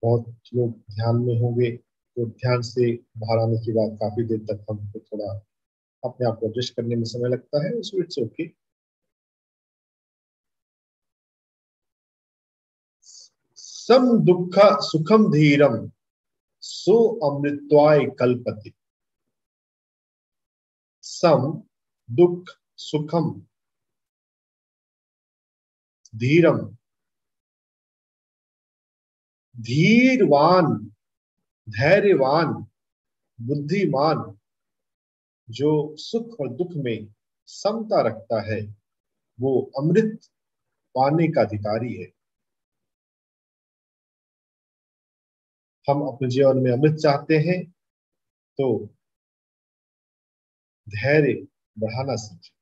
बहुत लोग ध्यान में होंगे, तो ध्यान से बाहर आने के बाद काफी देर तक हमको थोड़ा अपने आप को एडजस्ट करने में समय लगता है, सो इट्स ओके। सम दुख सुखम धीरम सो अमृतवाय कल्पते। सम दुख सुखम धीरम, धीरवान, धैर्यवान, बुद्धिमान, जो सुख और दुख में समता रखता है, वो अमृत पाने का अधिकारी है। हम अपने जीवन में अमृत चाहते हैं तो धैर्य बढ़ाना सीखें।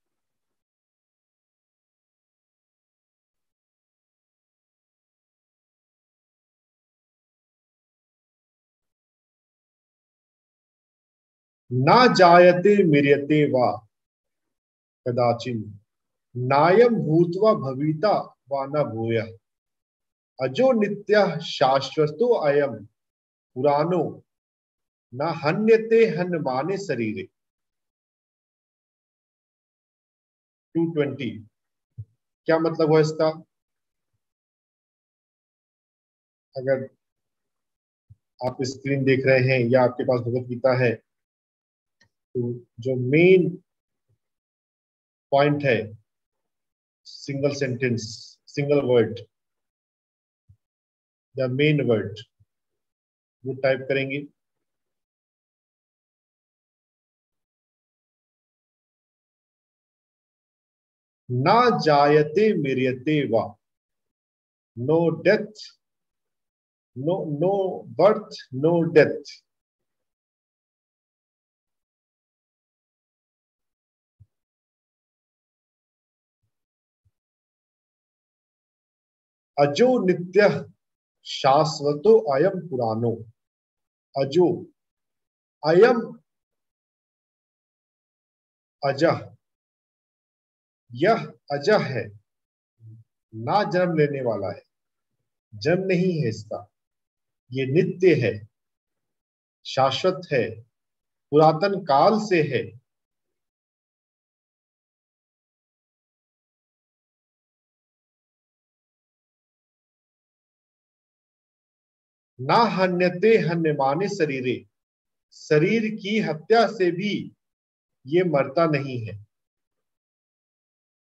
ना जायते म्रियते वा कदाचिन, नायम भूत्वा भविता वा न भूयः, अजो नित्यः शाश्वतो अयम पुराणो न हन्यते हन्यमाने शरीरे। 220। क्या मतलब हुआ इसका? अगर आप स्क्रीन देख रहे हैं या आपके पास भगवत गीता है, तो जो मेन पॉइंट है, सिंगल सेंटेंस, सिंगल वर्ड या मेन वर्ड, वो टाइप करेंगे। ना जायते म्रियते वा, no death, no birth, no death. अजो नित्य शाश्वतो अयम पुराणो। अजो, अयम अजह, यह अजह है, ना जन्म लेने वाला है, जन्म नहीं है इसका, ये नित्य है, शाश्वत है, पुरातन काल से है। ना हन्यते हन्यमाने शरीरे, शरीर की हत्या से भी ये मरता नहीं है।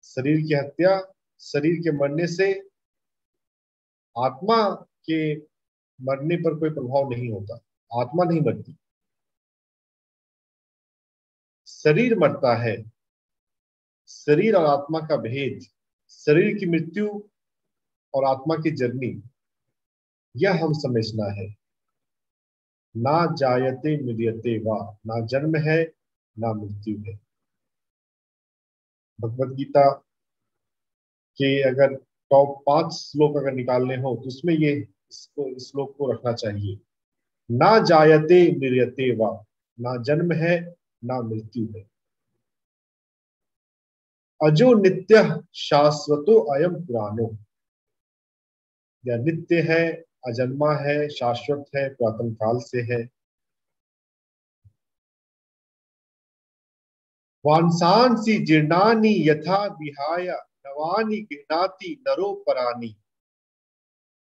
शरीर की हत्या, शरीर के मरने से आत्मा के मरने पर कोई प्रभाव नहीं होता, आत्मा नहीं मरती, शरीर मरता है। शरीर और आत्मा का भेद, शरीर की मृत्यु और आत्मा की जर्नी, यह हम समझना है। ना जायते म्रियते वा, ना जन्म है ना मृत्यु है। भगवत गीता के अगर टॉप 5 श्लोक अगर निकालने हो तो उसमें ये इसको, इस श्लोक को रखना चाहिए। ना जायते म्रियते वा, ना जन्म है ना मृत्यु है, अजो नित्य शाश्वतो अयम पुराणो। यह नित्य है, अजन्मा है, शाश्वत है, पुरातन काल से है। वांसांसि जीर्णानि यथा विहाय नवानि गृह्णाति नरो परानि,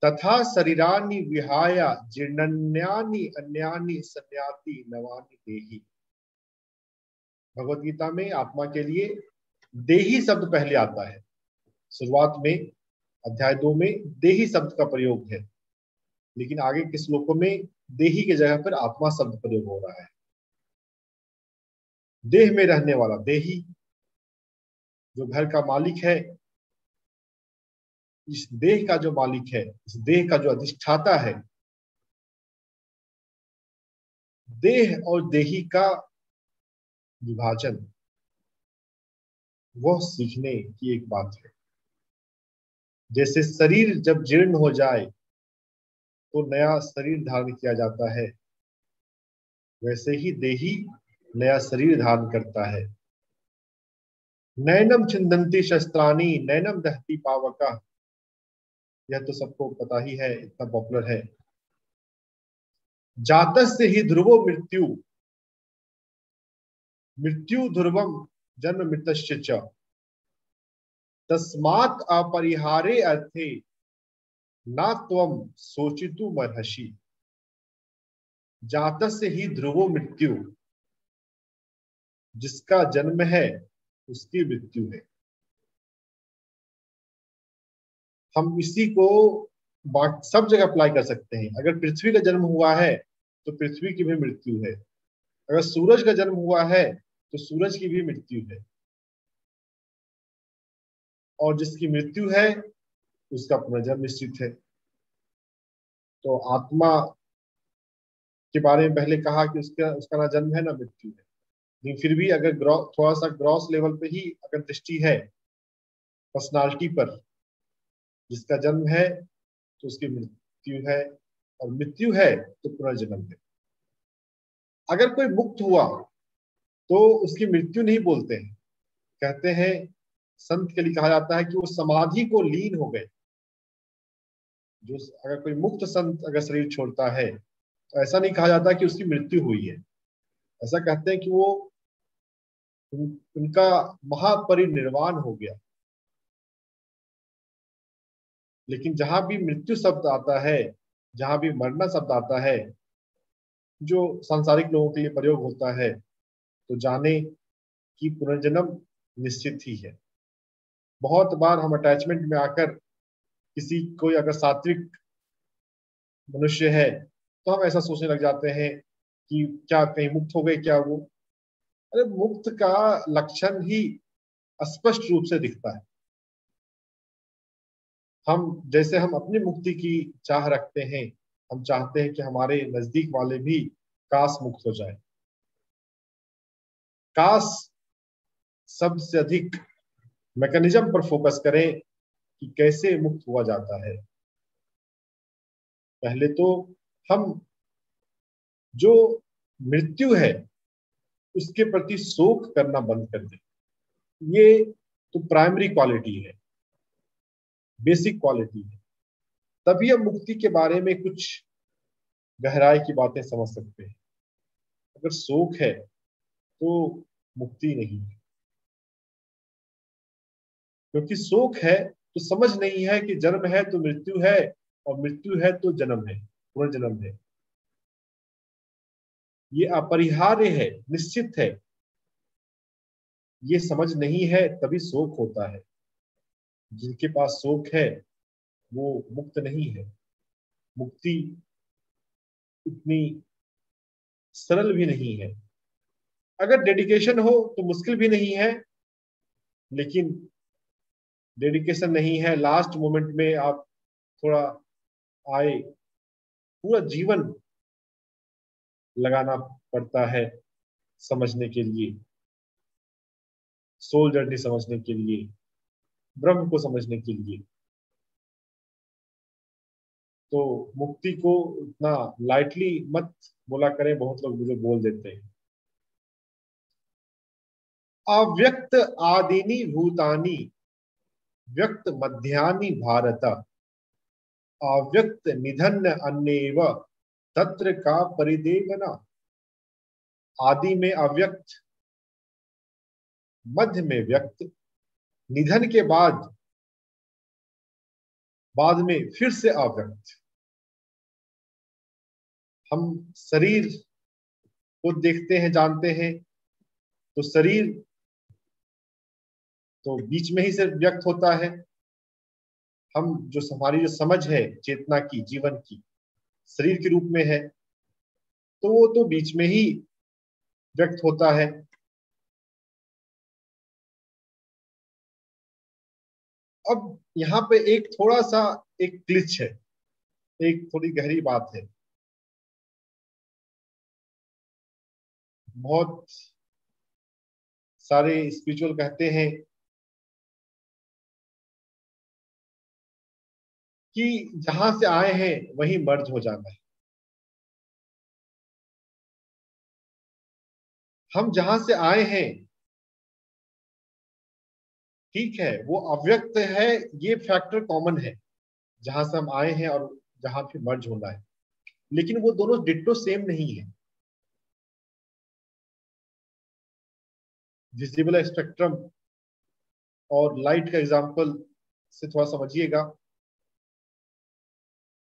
तथा शरीरानि विहाय जीर्णन्यानि अन्यानि संयाति नवानि देहि। भगवत गीता में आत्मा के लिए देही शब्द पहले आता है। शुरुआत में अध्याय 2 में देही शब्द का प्रयोग है, लेकिन आगे के श्लोकों में देही की जगह पर आत्मा शब्द प्रयोग हो रहा है। देह में रहने वाला देही, जो घर का मालिक है, इस देह का जो मालिक है, इस देह का जो अधिष्ठाता है, देह और देही का विभाजन, वह सीखने की एक बात है। जैसे शरीर जब जीर्ण हो जाए तो नया शरीर धारण किया जाता है, वैसे ही देही नया शरीर धारण करता है। नैनम छिन्दन्ति शस्त्राणि नैनम दहति पावकः, यह तो सबको पता ही है, इतना पॉपुलर है। जातस्य हि ध्रुवो मृत्यु, मृत्यु ध्रुवम जन्म मृतस्य च, तस्मात् अपरिहारे अर्थे न त्वं शोचितुमर्हसि। जातस्य ही ध्रुवो मृत्यु, जिसका जन्म है उसकी मृत्यु है। हम इसी को सब जगह अप्लाई कर सकते हैं। अगर पृथ्वी का जन्म हुआ है तो पृथ्वी की भी मृत्यु है, अगर सूरज का जन्म हुआ है तो सूरज की भी मृत्यु है, और जिसकी मृत्यु है उसका पुनर्जन्म निश्चित है। तो आत्मा के बारे में पहले कहा कि उसका उसका ना जन्म है ना मृत्यु है, लेकिन फिर भी अगर थोड़ा सा ग्रॉस लेवल पे ही अगर दृष्टि है पर्सनालिटी पर, जिसका जन्म है तो उसकी मृत्यु है, और मृत्यु है तो पुनर्जन्म है। अगर कोई मुक्त हुआ तो उसकी मृत्यु नहीं बोलते हैं, कहते हैं, संत के लिए कहा जाता है कि वो समाधि को लीन हो गए। जो अगर कोई मुक्त संत अगर शरीर छोड़ता है तो ऐसा नहीं कहा जाता कि उसकी मृत्यु हुई है, ऐसा कहते हैं कि वो उनका महापरिनिर्वाण हो गया। लेकिन जहां भी मृत्यु शब्द आता है, जहां भी मरना शब्द आता है, जो सांसारिक लोगों के लिए प्रयोग होता है, तो जाने कि पुनर्जन्म निश्चित ही है। बहुत बार हम अटैचमेंट में आकर किसी कोई अगर सात्विक मनुष्य है तो हम ऐसा सोचने लग जाते हैं कि क्या कहीं मुक्त हो गए क्या वो। अरे मुक्त का लक्षण ही स्पष्ट रूप से दिखता है। हम जैसे हम अपनी मुक्ति की चाह रखते हैं, हम चाहते हैं कि हमारे नजदीक वाले भी काश मुक्त हो जाए। काश सबसे अधिक मैकेनिज्म पर फोकस करें कि कैसे मुक्त हुआ जाता है। पहले तो हम जो मृत्यु है उसके प्रति शोक करना बंद कर दें। ये तो प्राइमरी क्वालिटी है, बेसिक क्वालिटी है। तभी हम मुक्ति के बारे में कुछ गहराई की बातें समझ सकते हैं। अगर शोक है तो मुक्ति नहीं है, क्योंकि शोक है तो समझ नहीं है कि जन्म है तो मृत्यु है, और मृत्यु है तो जन्म है, पुनर्जन्म है। ये अपरिहार्य है, निश्चित है। ये समझ नहीं है तभी शोक होता है। जिनके पास शोक है वो मुक्त नहीं है। मुक्ति इतनी सरल भी नहीं है। अगर डेडिकेशन हो तो मुश्किल भी नहीं है, लेकिन डेडिकेशन नहीं है, लास्ट मोमेंट में आप थोड़ा आए, पूरा जीवन लगाना पड़ता है समझने के लिए, सोल जर्नी समझने के लिए, ब्रह्म को समझने के लिए। तो मुक्ति को इतना लाइटली मत बोला करें, बहुत लोग मुझे बोल देते हैं। अव्यक्त आदिनी भूतानी व्यक्त मध्यानि भारत, अव्यक्त निधन अन्येव तत्र का परिदेवना। आदि में अव्यक्त, मध्य में व्यक्त, निधन के बाद में फिर से अव्यक्त। हम शरीर को देखते हैं, जानते हैं, तो शरीर तो बीच में ही से व्यक्त होता है। हम जो हमारी जो समझ है चेतना की, जीवन की, शरीर के रूप में है, तो वो तो बीच में ही व्यक्त होता है। अब यहाँ पे एक थोड़ा सा एक ग्लिच है, एक थोड़ी गहरी बात है। बहुत सारे स्पिरिचुअल कहते हैं कि जहां से आए हैं वहीं मर्ज हो जाना है। हम जहां से आए हैं, ठीक है, वो अव्यक्त है, ये फैक्टर कॉमन है, जहां से हम आए हैं और जहां पे मर्ज होना है। लेकिन वो दोनों डिट्टो सेम नहीं है। विजिबल स्पेक्ट्रम और लाइट का एग्जांपल से थोड़ा समझिएगा।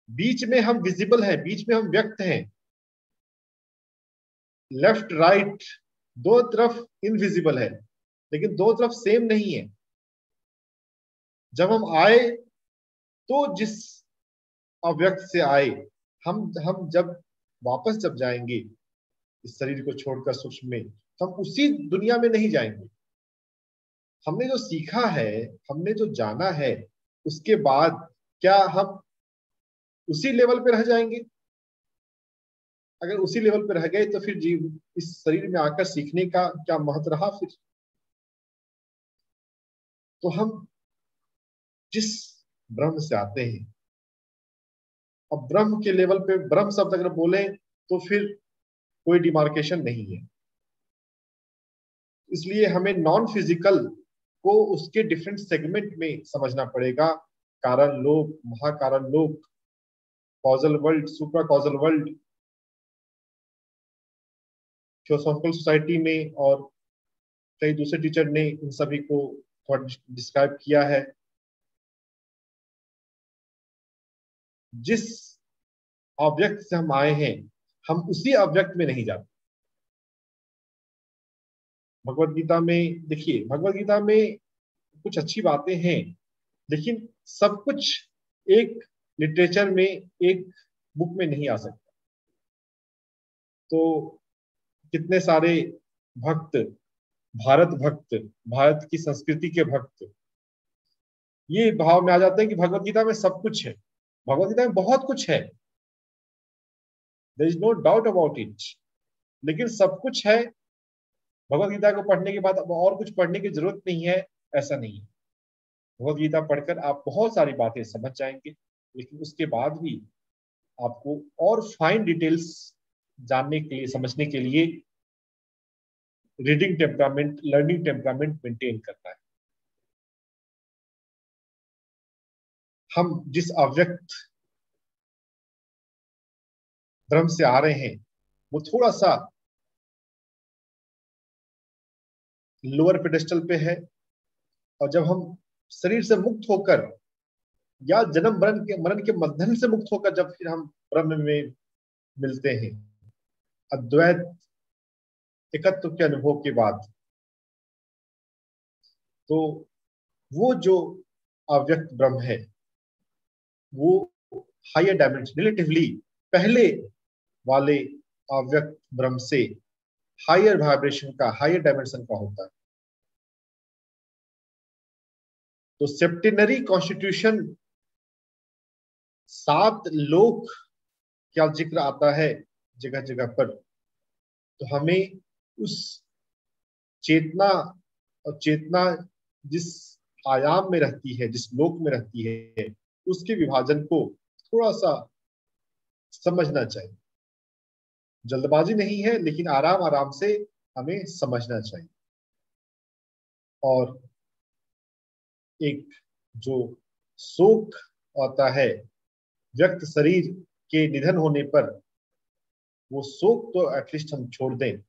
बीच में हम विजिबल हैं, बीच में हम व्यक्त हैं, लेफ्ट राइट दो तरफ इनविजिबल है, लेकिन दो तरफ सेम नहीं है। जब हम आए तो जिस अव्यक्त से आए, हम जब वापस जब जाएंगे इस शरीर को छोड़कर सूक्ष्म में, तो हम उसी दुनिया में नहीं जाएंगे। हमने जो सीखा है, हमने जो जाना है, उसके बाद क्या हम उसी लेवल पे रह जाएंगे? अगर उसी लेवल पे रह गए तो फिर जीव इस शरीर में आकर सीखने का क्या महत्व रहा फिर? तो हम जिस ब्रह्म से आते हैं, अब ब्रह्म के लेवल पे ब्रह्म शब्द अगर बोले तो फिर कोई डिमार्केशन नहीं है। इसलिए हमें नॉन फिजिकल को उसके डिफरेंट सेगमेंट में समझना पड़ेगा। कारण लोक, महाकारण लोक, कॉजल वर्ल्ड, सुप्रा कॉजल वर्ल्ड। थियोसॉफिकल सोसाइटी में और कई दूसरे टीचर ने इन सभी को थोड़ा डिस्क्राइब किया है। जिस ऑब्जेक्ट से हम आए हैं, हम उसी ऑब्जेक्ट में नहीं जाते। भगवत गीता में देखिए, भगवत गीता में कुछ अच्छी बातें हैं, लेकिन सब कुछ एक लिटरेचर में, एक बुक में नहीं आ सकता। तो कितने सारे भक्त, भारत भक्त, भारत की संस्कृति के भक्त ये भाव में आ जाते हैं कि भगवत गीता में सब कुछ है, भगवत गीता में बहुत कुछ है, there is no doubt about it. लेकिन सब कुछ है, भगवत गीता को पढ़ने के बाद अब और कुछ पढ़ने की जरूरत नहीं है, ऐसा नहीं है। भगवत गीता पढ़कर आप बहुत सारी बातें समझ जाएंगे, लेकिन उसके बाद भी आपको और फाइन डिटेल्स जानने के लिए, समझने के लिए reading temperament, learning temperament maintain करना है। हम जिस अव्यक्त ब्रह्म से आ रहे हैं वो थोड़ा सा लोअर पेडेस्टल पे है, और जब हम शरीर से मुक्त होकर या जन्म मरण के बंधन से मुक्त होकर जब फिर हम ब्रह्म में मिलते हैं, अद्वैत एकत्व के अनुभव के बाद, तो वो जो अव्यक्त ब्रह्म है वो हायर डायमेंशन, रिलेटिवली पहले वाले अव्यक्त ब्रह्म से हायर वाइब्रेशन का, हायर डायमेंशन का होता है। तो सेप्टेनरी कॉन्स्टिट्यूशन, 7 लोक क्या जिक्र आता है जगह जगह पर, तो हमें उस चेतना, और चेतना जिस आयाम में रहती है, जिस लोक में रहती है, उसके विभाजन को थोड़ा सा समझना चाहिए। जल्दबाजी नहीं है, लेकिन आराम आराम से हमें समझना चाहिए। और एक जो शोक आता है व्यक्त शरीर के निधन होने पर, वो शोक तो एटलीस्ट हम छोड़ दें।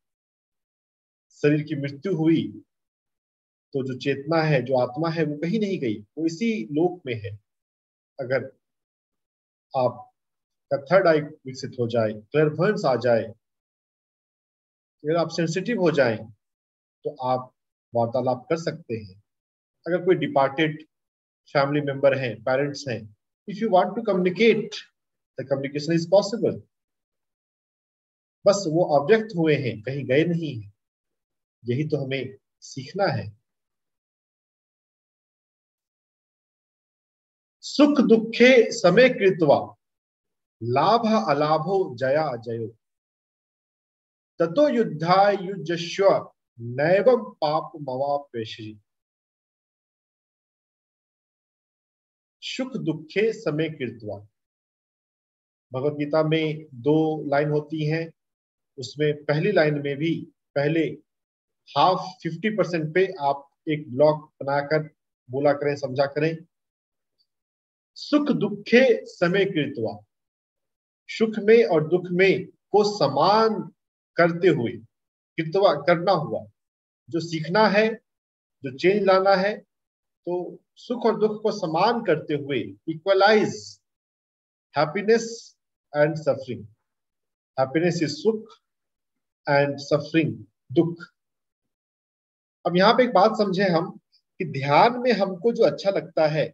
शरीर की मृत्यु हुई तो जो चेतना है, जो आत्मा है, वो कहीं नहीं गई, वो इसी लोक में है। अगर आप का थर्ड आई विकसित हो जाए, क्लैरवॉयंस आ जाए, अगर आप सेंसिटिव हो जाएं, तो आप वार्तालाप कर सकते हैं। अगर कोई डिपार्टेड फैमिली मेंबर हैं, पेरेंट्स हैं, if you want to communicate, the communication is possible. बस वो ऑब्जेक्ट हुए हैं, कहीं गए नहीं है। यही तो हमें सीखना है। सुख दुखे समय कृत्वा लाभ अलाभो जया अजयो ततो युद्धायुजस्व नैवं पाप मवाप्यसि। सुख दुखे समय कृत्वा, भगवत गीता में 2 लाइन होती हैं। उसमें पहली लाइन में भी पहले हाफ 50% पे आप एक ब्लॉक बनाकर बोला करें, समझा करें, सुख दुखे समय कृत्वा। सुख में और दुख में को समान करते हुए कितना करना हुआ, जो सीखना है, जो चेंज लाना है, तो सुख और दुख को समान करते हुए equalise happiness and suffering. Happiness is सुख एंड सफरिंग दुख। अब यहाँ पे एक बात समझे हम कि ध्यान में हमको जो अच्छा लगता है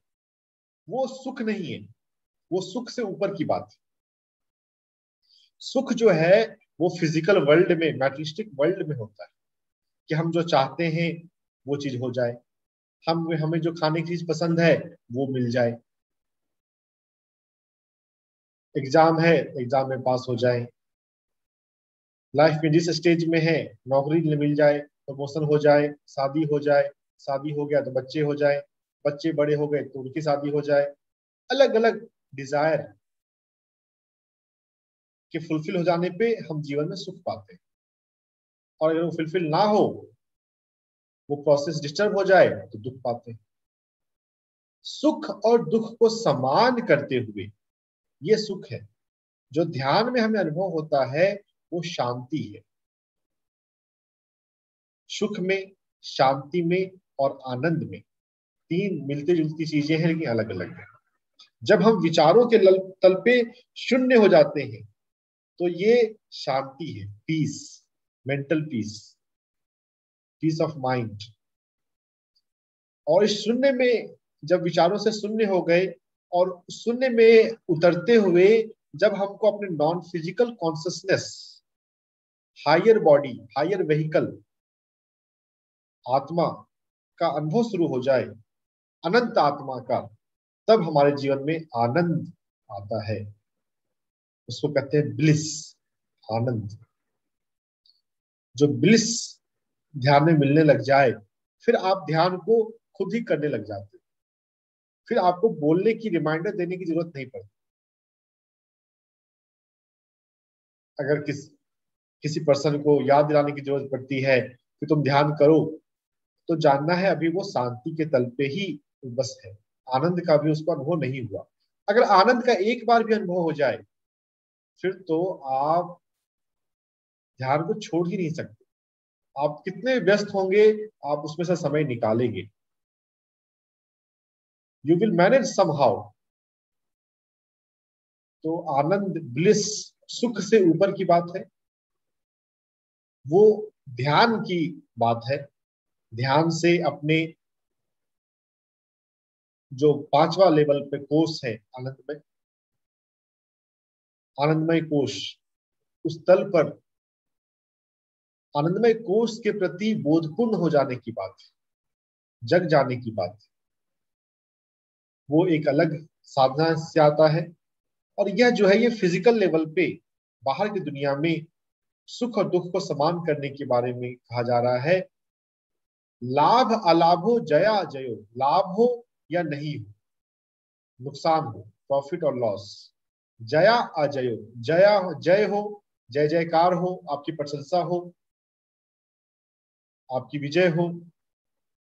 वो सुख नहीं है, वो सुख से ऊपर की बात है। सुख जो है वो फिजिकल वर्ल्ड में, मैटेरियलिस्टिक वर्ल्ड में होता है कि हम जो चाहते हैं वो चीज हो जाए, हमें जो खाने की चीज पसंद है वो मिल जाए, एग्जाम है एग्जाम में पास हो जाए, लाइफ में जिस स्टेज में है नौकरी मिल जाए, प्रमोशन हो जाए, शादी हो जाए, शादी हो गया तो बच्चे हो जाए, बच्चे बड़े हो गए तो उनकी शादी हो जाए। अलग अलग डिजायर के फुलफिल हो जाने पे हम जीवन में सुख पाते हैं, और अगर वो फुलफिल ना हो, वो प्रोसेस डिस्टर्ब हो जाए तो दुख पाते हैं। सुख और दुख को समान करते हुए ये सुख है जो ध्यान में हमें अनुभव होता है, वो शांति है। सुख में, शांति में और आनंद में तीन मिलती जुलती चीजें हैं लेकिन अलग अलग है। जब हम विचारों के तल पे शून्य हो जाते हैं तो ये शांति है, peace, mental peace, peace of mind. और इस शून्य में जब विचारों से शून्य हो गए और शून्य में उतरते हुए जब हमको अपने non physical consciousness, higher body, higher vehicle, आत्मा का अनुभव शुरू हो जाए, अनंत आत्मा का, तब हमारे जीवन में आनंद आता है। उसको कहते हैं ब्लिस, आनंद। जो ब्लिस ध्यान में मिलने लग जाए, फिर आप ध्यान को खुद ही करने लग जाते हैं। फिर आपको बोलने की, रिमाइंडर देने की जरूरत नहीं पड़ती। अगर किसी पर्सन को याद दिलाने की जरूरत पड़ती है कि तुम ध्यान करो, तो जानना है अभी वो शांति के तल पे ही बस है, आनंद का भी उसको अनुभव नहीं हुआ। अगर आनंद का एक बार भी अनुभव हो जाए, फिर तो आप ध्यान को छोड़ ही नहीं सकते। आप कितने व्यस्त होंगे, आप उसमें से समय निकालेंगे, यू विल मैनेज समहाउ। तो आनंद, ब्लिस, सुख से ऊपर की बात है, वो ध्यान की बात है। ध्यान से अपने जो पांचवा लेवल पे कोर्स है आनंदमय, आनंदमय कोश, उस तल पर आनंदमय कोश के प्रति बोधपूर्ण हो जाने की बात है, जग जाने की बात है। वो एक अलग साधना से आता है। और यह जो है ये फिजिकल लेवल पे बाहर की दुनिया में सुख और दुख को समान करने के बारे में कहा जा रहा है। लाभ अलाभो जया जयो, लाभ हो या नहीं हो, नुकसान हो, प्रॉफिट और लॉस, जया अजयो, जया जय हो, जय जयकार हो, आपकी प्रशंसा हो, आपकी विजय हो,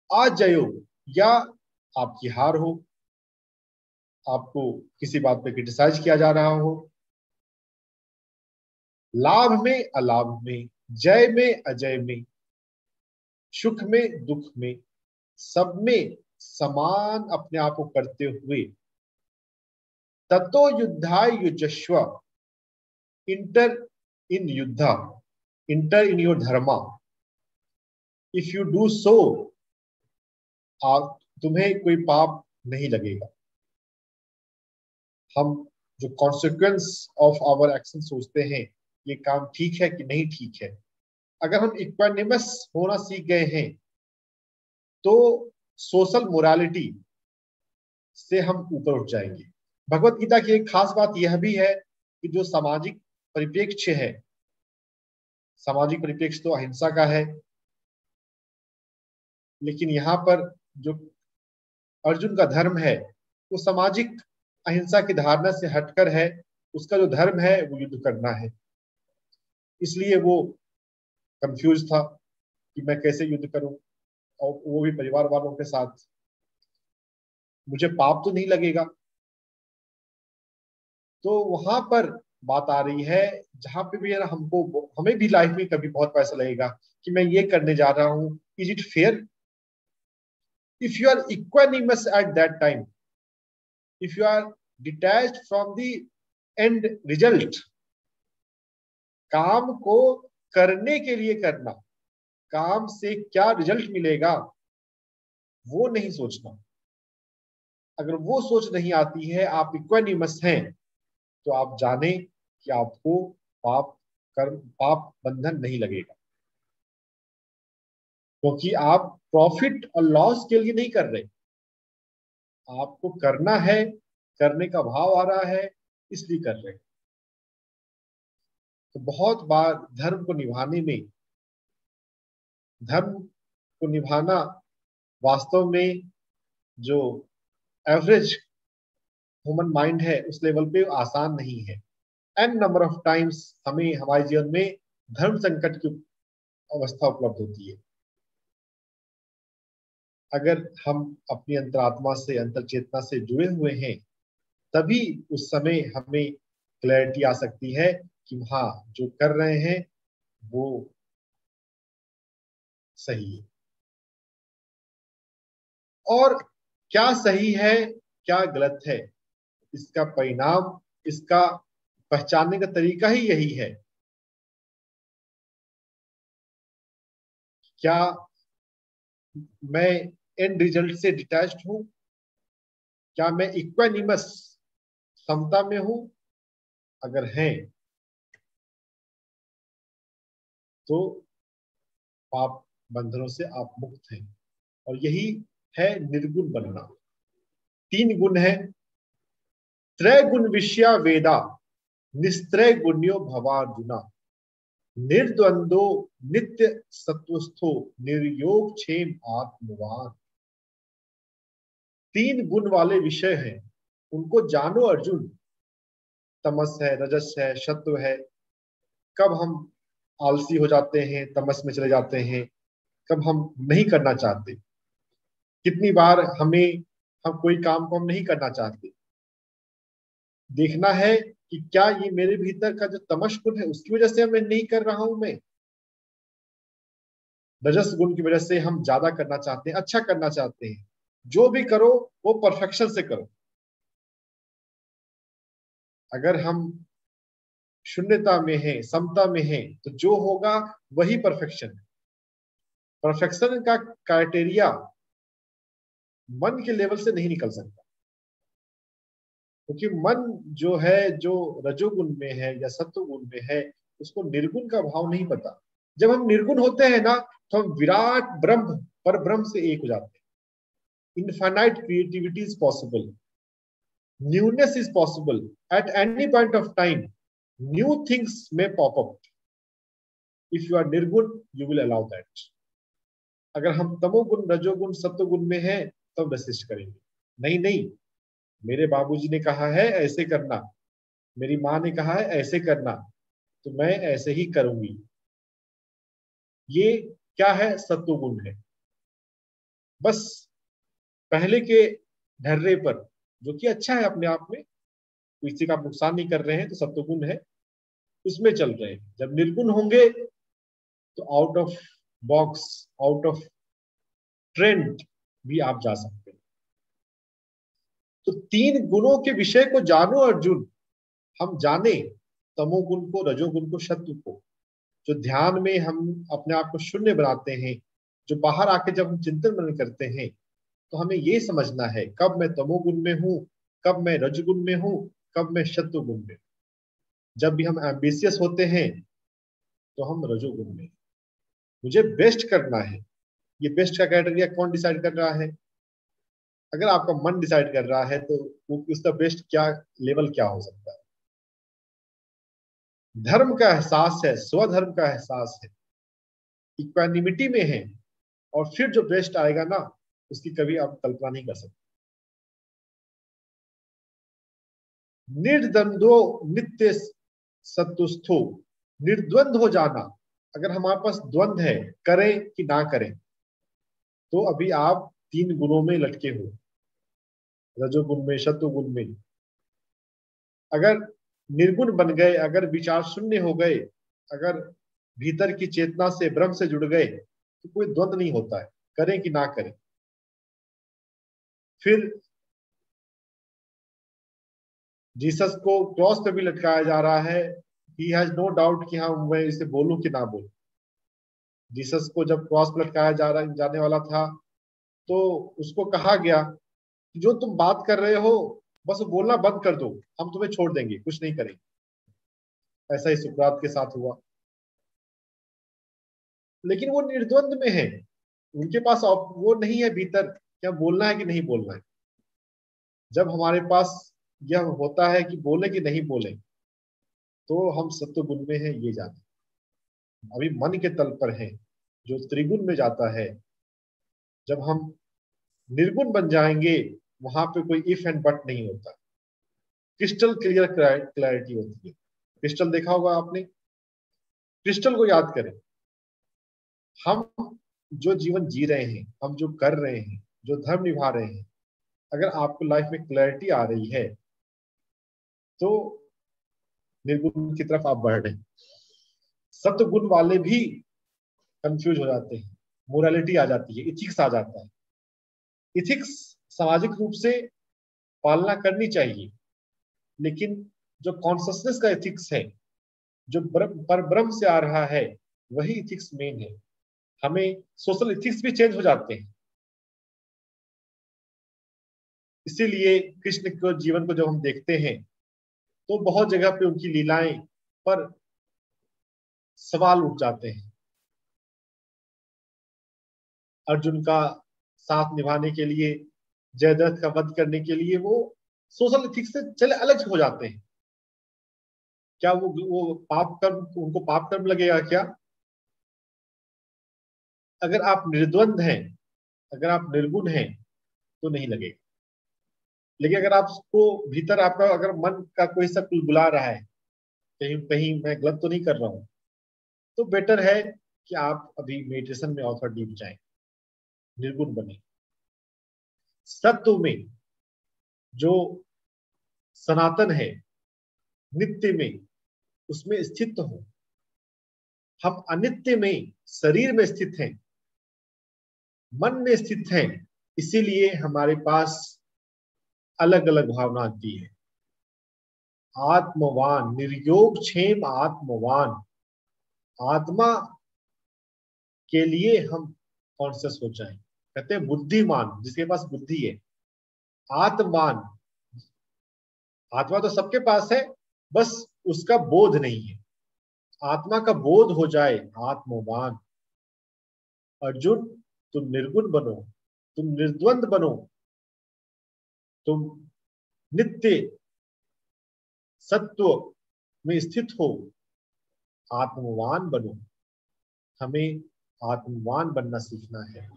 अजयो या आपकी हार हो, आपको किसी बात पे क्रिटिसाइज किया जा रहा हो, लाभ में अलाभ में, जय में अजय में, सुख में दुख में, सब में समान अपने आप को करते हुए ततो युद्धाय युजस्व, enter in yuddha, enter in your dharma, if you do so, आप तुम्हें कोई पाप नहीं लगेगा। हम जो कॉन्सिक्वेंस ऑफ आवर एक्शन सोचते हैं, ये काम ठीक है कि नहीं ठीक है, अगर हम इक्वानिमस होना सीख गए हैं तो सोशल मोरालिटी से हम ऊपर उठ जाएंगे। भगवत गीता की एक खास बात यह भी है कि जो सामाजिक परिप्रेक्ष्य है, सामाजिक परिप्रेक्ष्य तो अहिंसा का है, लेकिन यहाँ पर जो अर्जुन का धर्म है वो सामाजिक अहिंसा की धारणा से हटकर है। उसका जो धर्म है वो युद्ध करना है, इसलिए वो कंफ्यूज था कि मैं कैसे युद्ध करूं, और वो भी परिवार वालों के साथ, मुझे पाप तो नहीं लगेगा। तो वहां पर बात आ रही है, जहां पे भी है ना, हमको हमें भी लाइफ में कभी बहुत पैसा लगेगा कि मैं ये करने जा रहा हूँ, is it fair? If you are equanimous at that time, if you are detached from the end result, काम को करने के लिए करना, काम से क्या रिजल्ट मिलेगा वो नहीं सोचना, अगर वो सोच नहीं आती है, आप इक्वानिमस हैं, तो आप जाने कि आपको पाप कर्म पाप बंधन नहीं लगेगा, क्योंकि आप प्रॉफिट और लॉस के लिए नहीं कर रहे, आपको करना है, करने का भाव आ रहा है, इसलिए कर रहे हैं। तो बहुत बार धर्म को निभाने में, धर्म को निभाना वास्तव में जो एवरेज ह्यूमन माइंड है उस लेवल पे आसान नहीं है। एन नंबर ऑफ टाइम्स हमें हमारे जीवन में धर्म संकट की अवस्था उपलब्ध होती है। अगर हम अपनी अंतरात्मा से, अंतर चेतना से जुड़े हुए हैं, तभी उस समय हमें क्लैरिटी आ सकती है कि हाँ, जो कर रहे हैं वो सही है, और क्या सही है क्या गलत है, इसका परिणाम, इसका पहचानने का तरीका ही यही है। क्या मैं एंड रिजल्ट से डिटैच्ड हूं? क्या मैं इक्वानिमस, समता में हूं? अगर है तो पाप बंधनों से आप मुक्त हैं, और यही है निर्गुण बनना। 3 गुण है, त्रय गुण विषया वेदा, निस्त्रय गुण्यो भवार्जुना, निर्द्वंदो नित्य सत्वस्थो, निर्योग क्षेम आत्मवान। 3 गुण वाले विषय हैं, उनको जानो अर्जुन। तमस है, रजस है, सत्व है। कब हम आलसी हो जाते हैं, तमस में चले जाते हैं, कब हम नहीं करना चाहते, कितनी बार हम कोई काम को हम नहीं करना चाहते। देखना है कि क्या ये मेरे भीतर का जो तमस गुण है उसकी वजह से मैं नहीं कर रहा हूं, मैं रजस गुण की वजह से हम ज्यादा करना चाहते हैं, अच्छा करना चाहते हैं, जो भी करो वो परफेक्शन से करो। अगर हम शून्यता में है, समता में है, तो जो होगा वही परफेक्शन है। परफेक्शन का क्राइटेरिया मन के लेवल से नहीं निकल सकता, क्योंकि मन जो है, जो रजोगुण में है या सत्वगुण में है, उसको निर्गुण का भाव नहीं पता। जब हम निर्गुण होते हैं ना, तो हम विराट ब्रह्म, पर ब्रह्म से एक हो जाते हैं। Infinite creativity is possible, newness is possible at any point of time, new things may pop up. If you are nirguna, you will allow that. अगर हम तमोगुण, रजोगुण, सत्वगुण में हैं, तब रेसिस्ट करेंगे। नहीं नहीं, मेरे बाबूजी ने कहा है ऐसे करना, मेरी माँ ने कहा है ऐसे करना, तो मैं ऐसे ही करूंगी। ये क्या है? सत्वगुण है। बस पहले के ढर्रे पर, जो कि अच्छा है अपने आप में, किसी का आप नुकसान नहीं कर रहे हैं, तो सत्वगुण है, उसमें चल रहे हैं। जब निर्गुण होंगे तो out of box, out of trend भी आप जा सकते हैं। तो 3 गुणों के विषय को जानो अर्जुन। हम जाने तमोगुण को, रजोगुण को, सत्व को। जो ध्यान में हम अपने आप को शून्य बनाते हैं, जो बाहर आके जब हम चिंतन मनन करते हैं, तो हमें ये समझना है कब मैं तमोगुण में हूँ, कब मैं रजगुण में हूँ, कब मैं सत्वगुण में। जब भी हम एम्बिशियस होते हैं तो हम रजोगुण में। मुझे बेस्ट करना है, ये बेस्ट का क्राइटेरिया कौन डिसाइड कर रहा है? अगर आपका मन डिसाइड कर रहा है, तो वो उसका बेस्ट क्या लेवल क्या हो सकता है? धर्म का एहसास है, स्वधर्म का एहसास है, इक्वानिमिटी में है, और फिर जो बेस्ट आएगा ना, उसकी कभी आप कल्पना नहीं कर सकते। निर्द्वंद्वो नित्य सतुस्थो, निर्द्वंद हो जाना। अगर हमारे पास द्वंद है, करें कि ना करें, तो अभी आप 3 गुणों में लटके हो, रजोगुण में, सत्वगुण में। अगर निर्गुण बन गए, अगर विचार शून्य हो गए, अगर भीतर की चेतना से ब्रह्म से जुड़ गए, तो कोई द्वंद्व नहीं होता है, करें कि ना करें। फिर जीसस को क्रॉस पे भी लटकाया जा रहा है। ही हैज नो डाउट कि हाँ मैं इसे बोलूं कि ना बोलूं। जीसस को जब क्रॉस पे लटकाया जाने वाला था, तो उसको कहा गया कि जो तुम बात कर रहे हो बस वो बोलना बंद कर दो, हम तुम्हें छोड़ देंगे, कुछ नहीं करेंगे। ऐसा ही सुकरात के साथ हुआ। लेकिन वो निर्द्वंद में है, उनके पास वो नहीं है भीतर क्या बोलना है कि नहीं बोलना है। जब हमारे पास यह होता है कि बोले कि नहीं बोले, तो हम सत्व गुण में है, ये जाने। अभी मन के तल पर है, जो त्रिगुण में जाता है। जब हम निर्गुण बन जाएंगे, वहां पे कोई इफ एंड बट नहीं होता, क्रिस्टल क्लियर क्लैरिटी होती है। क्रिस्टल देखा होगा आपने, क्रिस्टल को याद करें। हम जो जीवन जी रहे हैं, हम जो कर रहे हैं, जो धर्म निभा रहे हैं, अगर आपको लाइफ में क्लैरिटी आ रही है, तो निर्गुण की तरफ आप बढ़ रहे हैं। सत्व गुण वाले भी कंफ्यूज हो जाते हैं, मोरालिटी आ जाती है, इथिक्स आ जाता है। इथिक्स सामाजिक रूप से पालना करनी चाहिए, लेकिन जो कॉन्शसनेस का इथिक्स है, जो पर ब्रह्म से आ रहा है, वही इथिक्स मेन है। हमें सोशल इथिक्स भी चेंज हो जाते हैं। इसीलिए कृष्ण के जीवन को जब हम देखते हैं, तो बहुत जगह पे उनकी लीलाएं पर सवाल उठ जाते हैं। अर्जुन का साथ निभाने के लिए, जयद्रथ का वध करने के लिए वो सोशल इथिक्स से चले अलग हो जाते हैं। क्या वो पाप कर्म, उनको पाप कर्म लगेगा क्या? अगर आप निर्द्वंद हैं, अगर आप निर्गुण हैं, तो नहीं लगेगा। लेकिन अगर आपको भीतर आपका अगर मन का कोई सा बुला रहा है, कहीं कहीं मैं गलत तो नहीं कर रहा हूँ, तो बेटर है कि आप अभी मेडिटेशन में और थोड़ा डीप जाएं, निर्गुण बने। सत्व में जो सनातन है, नित्य में, उसमें स्थित हो। हम अनित्य में, शरीर में स्थित हैं, मन में स्थित हैं। इसीलिए हमारे पास अलग अलग भावना आती है। आत्मवान निर्योग क्षेम आत्मवान, आत्मा के लिए हम कॉन्शियस हो जाएं। कहते हैं बुद्धिमान, जिसके पास बुद्धि है। आत्मवान, आत्मा तो सबके पास है, बस उसका बोध नहीं है। आत्मा का बोध हो जाए, आत्मवान। अर्जुन, तुम निर्गुण बनो, तुम निर्द्वंद बनो, तुम नित्य सत्व में स्थित हो, आत्मवान बनो। हमें आत्मवान बनना सीखना है।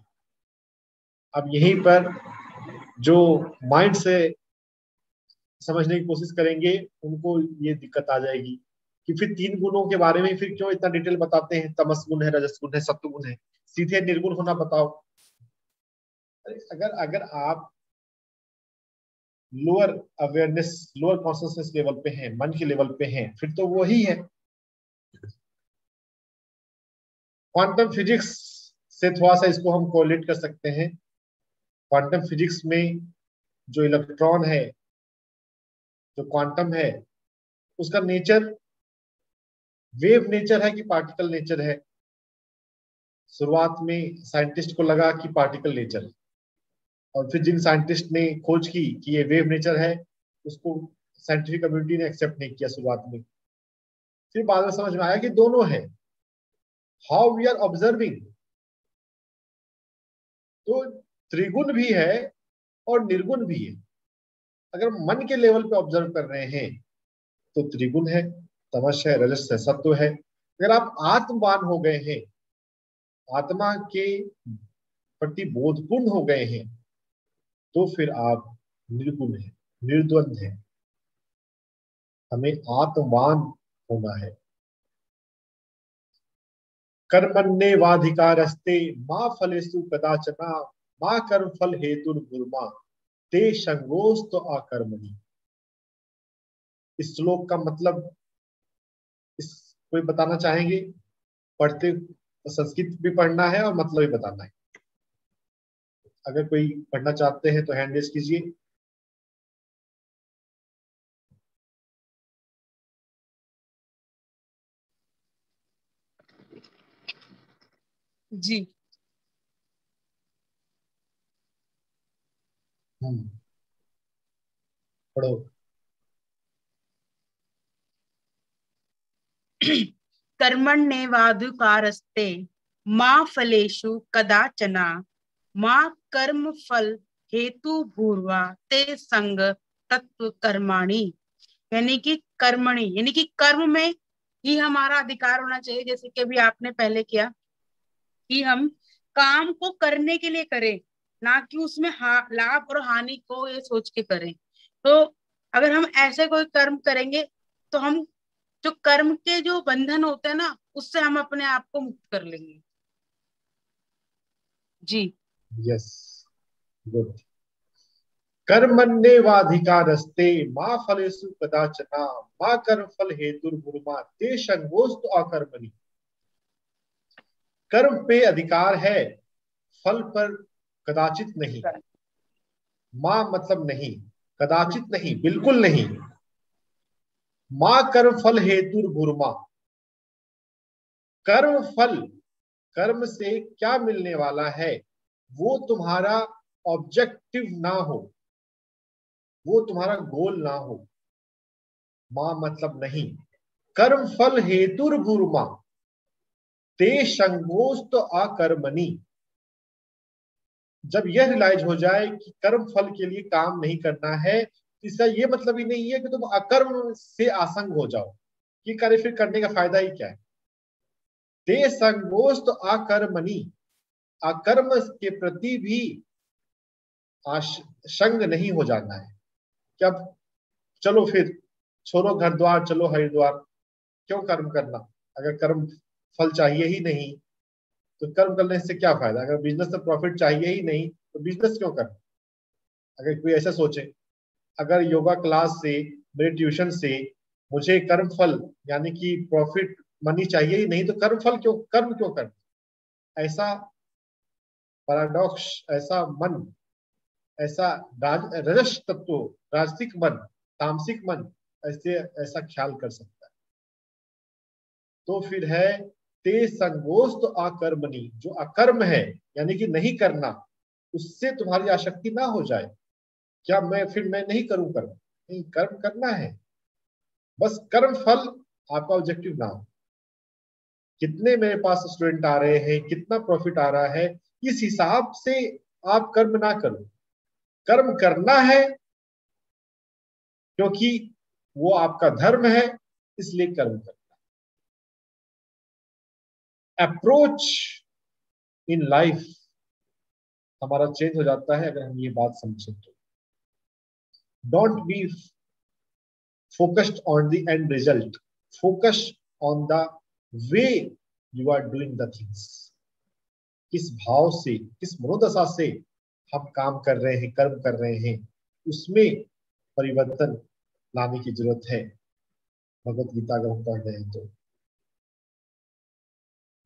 अब यहीं पर जो माइंड से समझने की कोशिश करेंगे, उनको ये दिक्कत आ जाएगी कि फिर तीन गुणों के बारे में फिर क्यों इतना डिटेल बताते हैं, तमस गुण है, रजस गुण है, सत्व गुण है, सीधे निर्गुण होना बताओ। अगर अगर आप lower awareness, lower consciousness level पे हैं, मन के लेवल पे हैं, फिर तो वही है। क्वांटम फिजिक्स से थोड़ा सा इसको हम कोरिलेट कर सकते हैं। क्वांटम फिजिक्स में जो इलेक्ट्रॉन है, जो क्वांटम है, उसका नेचर वेव नेचर है कि पार्टिकल नेचर है? शुरुआत में साइंटिस्ट को लगा कि पार्टिकल नेचर है, और फिर जिन साइंटिस्ट ने खोज की कि ये वेव नेचर है, उसको साइंटिफिक कम्युनिटी ने एक्सेप्ट नहीं किया शुरुआत में। फिर बाद में समझ में आया कि दोनों है। हाउ वी आर ऑब्जर्विंग, तो त्रिगुण भी है और निर्गुण भी है। अगर मन के लेवल पे ऑब्जर्व कर रहे हैं, तो त्रिगुण है, तमस है, रजस है, सत्व है। अगर आप आत्मवान हो गए हैं, आत्मा के प्रति बोधपूर्ण हो गए हैं, तो फिर आप निर्गुण है, निर्द्वंद है। हमें आत्मवान होना है। कर्मण्येवाधिकारस्ते मां फलेषु कदाचन मां कर्म फल हेतुर्भुर्मा ते संगोस्त अकर्मणि। इस श्लोक का मतलब इस कोई बताना चाहेंगे? पढ़ते संस्कृत भी पढ़ना है और मतलब भी बताना है। अगर कोई पढ़ना चाहते हैं तो हैंड रेज कीजिए। जी। पढ़ो। कर्मण्येवाधिकारस्ते मा फलेषु कदाचना मा कर्म फल हेतु भूर्वा ते संग तत्व कर्माणि। यानी कि कर्मणि यानी कि कर्म में ही हमारा अधिकार होना चाहिए, जैसे कि अभी आपने पहले किया कि हम काम को करने के लिए करें, ना कि उसमें लाभ और हानि को ये सोच के करें। तो अगर हम ऐसे कोई कर्म करेंगे तो हम जो कर्म के जो बंधन होते हैं ना, उससे हम अपने आप को मुक्त कर लेंगे। जी। Yes, good. कर्मण्येवाधिकारस्ते मा फलेषु कदाचन मा कर्म फल हेतुर्भुर्मा ते संगोस्तु अकर्मणि। कर्म पे अधिकार है, फल पर कदाचित नहीं। माँ मतलब नहीं, कदाचित नहीं, बिल्कुल नहीं। माँ कर्म फल हेतुर्भुर्मा, कर्म फल, कर्म से क्या मिलने वाला है वो तुम्हारा ऑब्जेक्टिव ना हो, वो तुम्हारा गोल ना हो। माँ मतलब नहीं। कर्म फल हेतुर्भुर्मा ते संगोस्त अकर्मणि। जब यह रियलाइज हो जाए कि कर्म फल के लिए काम नहीं करना है, इसका ये मतलब ही नहीं है कि तुम अकर्म से आसंग हो जाओ कि कार्य फिर करने का फायदा ही क्या है। ते संगोस्त अकर्मणि, अकर्म के प्रति भी संग नहीं हो जाना है। क्या चलो फिर छोड़ो घर द्वार, चलो हरिद्वार, क्यों कर्म करना? अगर कर्म फल चाहिए ही नहीं तो कर्म करने से क्या फायदा? अगर बिजनेस में प्रॉफिट चाहिए ही नहीं तो बिजनेस क्यों करना? अगर कोई ऐसा सोचे, अगर योगा क्लास से, मेरे ट्यूशन से मुझे कर्म फल यानी कि प्रॉफिट मनी चाहिए ही नहीं तो कर्म क्यों करना? ऐसा पैराडॉक्स, ऐसा मन, ऐसा रजस तत्व, राजसिक मन, तामसिक मन ऐसे ऐसा ख्याल कर सकता है। तो फिर है ते संगोस्त अकर्मणि, जो अकर्म है यानी कि नहीं करना, उससे तुम्हारी आसक्ति ना हो जाए। क्या मैं नहीं करूं कर्म? नहीं, कर्म करना है, बस कर्म फल आपका ऑब्जेक्टिव ना हो। कितने मेरे पास स्टूडेंट आ रहे हैं, कितना प्रॉफिट आ रहा है, इस हिसाब से आप कर्म ना करो। कर्म करना है क्योंकि वो आपका धर्म है, इसलिए कर्म करना। अप्रोच इन लाइफ हमारा चेंज हो जाता है अगर हम ये बात समझें तो। Don't be focused on the end result, focus on the way you are doing the things। किस भाव से, किस मनोदशा से हम काम कर रहे हैं, कर्म कर रहे हैं, उसमें परिवर्तन लाने की जरूरत है। भगवत गीता अगर हम पढ़ रहे हैं तो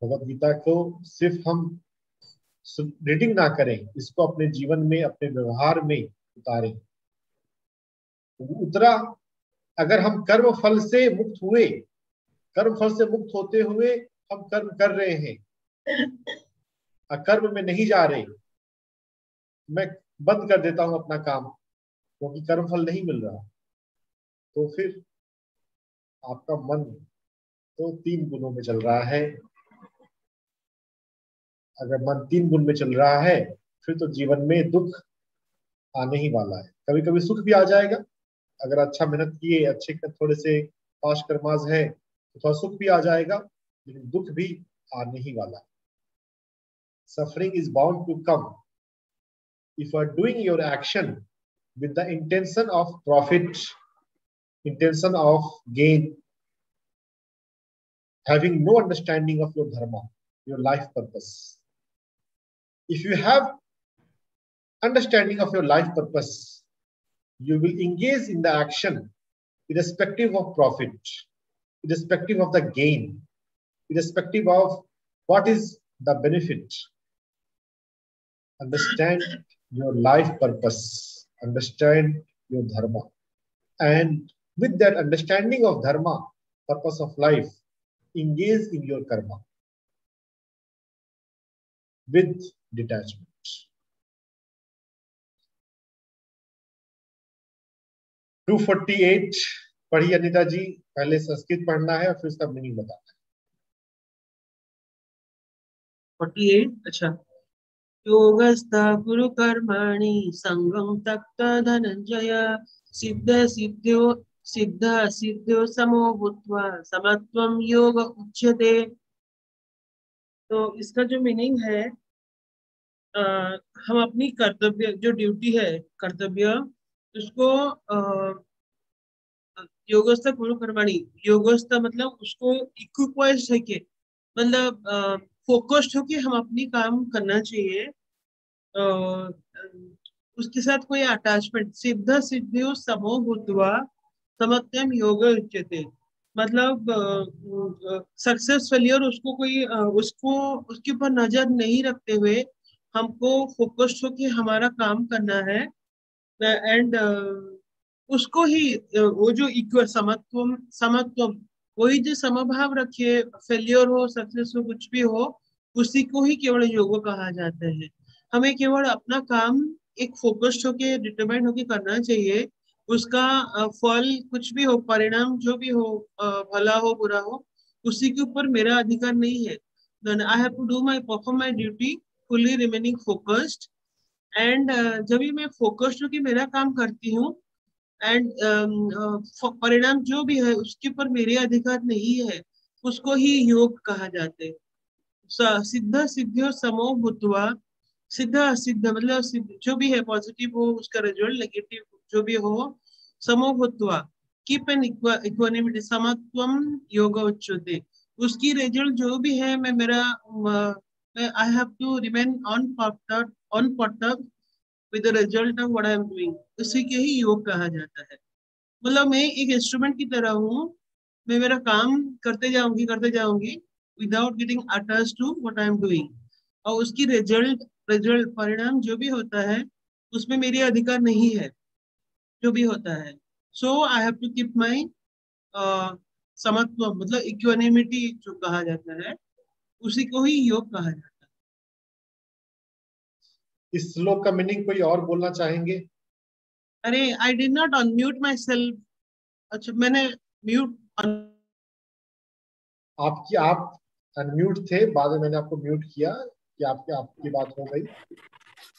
भगवत गीता को सिर्फ हम रीडिंग ना करें, इसको अपने जीवन में, अपने व्यवहार में उतारें। उतरा, अगर हम कर्म फल से मुक्त हुए, कर्म फल से मुक्त होते हुए हम कर्म कर रहे हैं, अकर्म में नहीं जा रहे, मैं बंद कर देता हूं अपना काम क्योंकि कर्म फल नहीं मिल रहा, तो फिर आपका मन तो 3 गुणों में चल रहा है। अगर मन 3 गुण में चल रहा है फिर तो जीवन में दुख आने ही वाला है। कभी कभी सुख भी आ जाएगा, अगर अच्छा मेहनत किए, अच्छे थोड़े से पाश कर्माज है तो थोड़ा सुख भी आ जाएगा, लेकिन दुख भी आने ही वाला है। Suffering is bound to come if you are doing your action with the intention of profit, intention of gain, having no understanding of your dharma, your life purpose. If you have understanding of your life purpose, you will engage in the action irrespective of profit, irrespective of the gain, irrespective of what is the benefit. Understand your life purpose, understand your dharma, and with that understanding of dharma, purpose of life, engage in your karma with detachment. Two 48 पढ़िए अनिता जी, पहले संस्कृत पढ़ना है और फिर उसका meaning बताना है। 48 अच्छा। योगस्थ गुरु कर्माणि संगं त्यक्त धनंजय सिद्ध सिद्ध्यो समो भूत्वा समत्वं योग उच्यते। तो इसका जो मीनिंग है, हम अपनी कर्तव्य जो ड्यूटी है कर्तव्य उसको योगस्थ गुरु कर्माणि, योगस्थ मतलब उसको इक्विपाइज होके, मतलब फोकस्ड होके हम अपनी काम करना चाहिए। उसके साथ कोई अटैचमेंट, सिद्ध सिद्धियों समो भूत्वा समत्यम योग उच्यते, मतलब सक्सेस फेलियर उसको कोई उसको उसके ऊपर नजर नहीं रखते हुए हमको फोकस्ड होके हमारा काम करना है। एंड उसको ही वो जो इक्वल समत्वम वही जो समभाव रखिए, फेलियर हो सक्सेस हो कुछ भी हो, उसी को ही केवल योग कहा जाता है। हमें केवल अपना काम एक फोकस्ड होके डिटरमाइंड होके करना चाहिए। उसका फल कुछ भी हो, परिणाम जो भी हो, भला हो बुरा हो, उसी के ऊपर मेरा अधिकार नहीं है। Then I have to do my perform my duty fully remaining focused. And जब भी मैं फोकस्ड होके मेरा काम करती हूँ एंड परिणाम जो भी है उसके ऊपर मेरे अधिकार नहीं है, उसको ही योग कहा जाता है। सिद्ध सिद्धियों समो भूत्वा, सिद्ध असिद्ध मतलब जो भी है पॉजिटिव हो उसका रिजल्ट, नेगेटिव जो भी हो, समो भूत्वा कीप एन इक्वानिमिटी समत्वम योग उच्यते, उसकी रिजल्ट जो भी है मैं मेरा I have to remain on pot with the result of what I am doing, उसी के ही योग कहा जाता है। मतलब मैं एक इंस्ट्रूमेंट की तरह हूँ, मैं मेरा काम करते जाऊंगी without getting attached to what I am doing, और उसकी रिजल्ट परिणाम जो भी होता है उसमें मेरी अधिकार नहीं है, जो भी होता है। So I have to keep my samatva मतलब इक्वानिमिटी जो कहा जाता है, उसी को ही योग कहा जाता है। इस श्लोक का मीनिंग कोई और बोलना चाहेंगे? अरे I did not unmute my self. अच्छा मैंने म्यूट आप अनम्यूट थे, बाद में मैंने आपको म्यूट किया कि आपकी बात हो गई,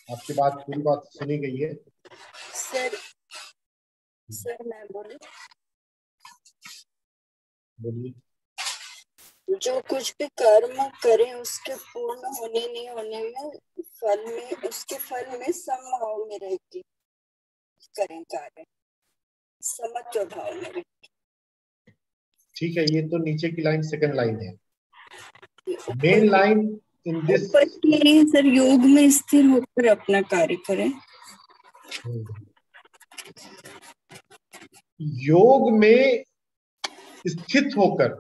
आपकी बात पूरी बात सुनी गई है। सर मैं बोलिए। जो कुछ भी कर्म करें उसके पूर्ण होने नहीं होने में उसके फल में समभाव में रहती करें कार्य, समत्व भाव में रहती। ठीक है, ये तो नीचे की लाइन सेकंड लाइन है। Main line in this sir योग में स्थिर होकर अपना कार्य करें। योग में स्थिर होकर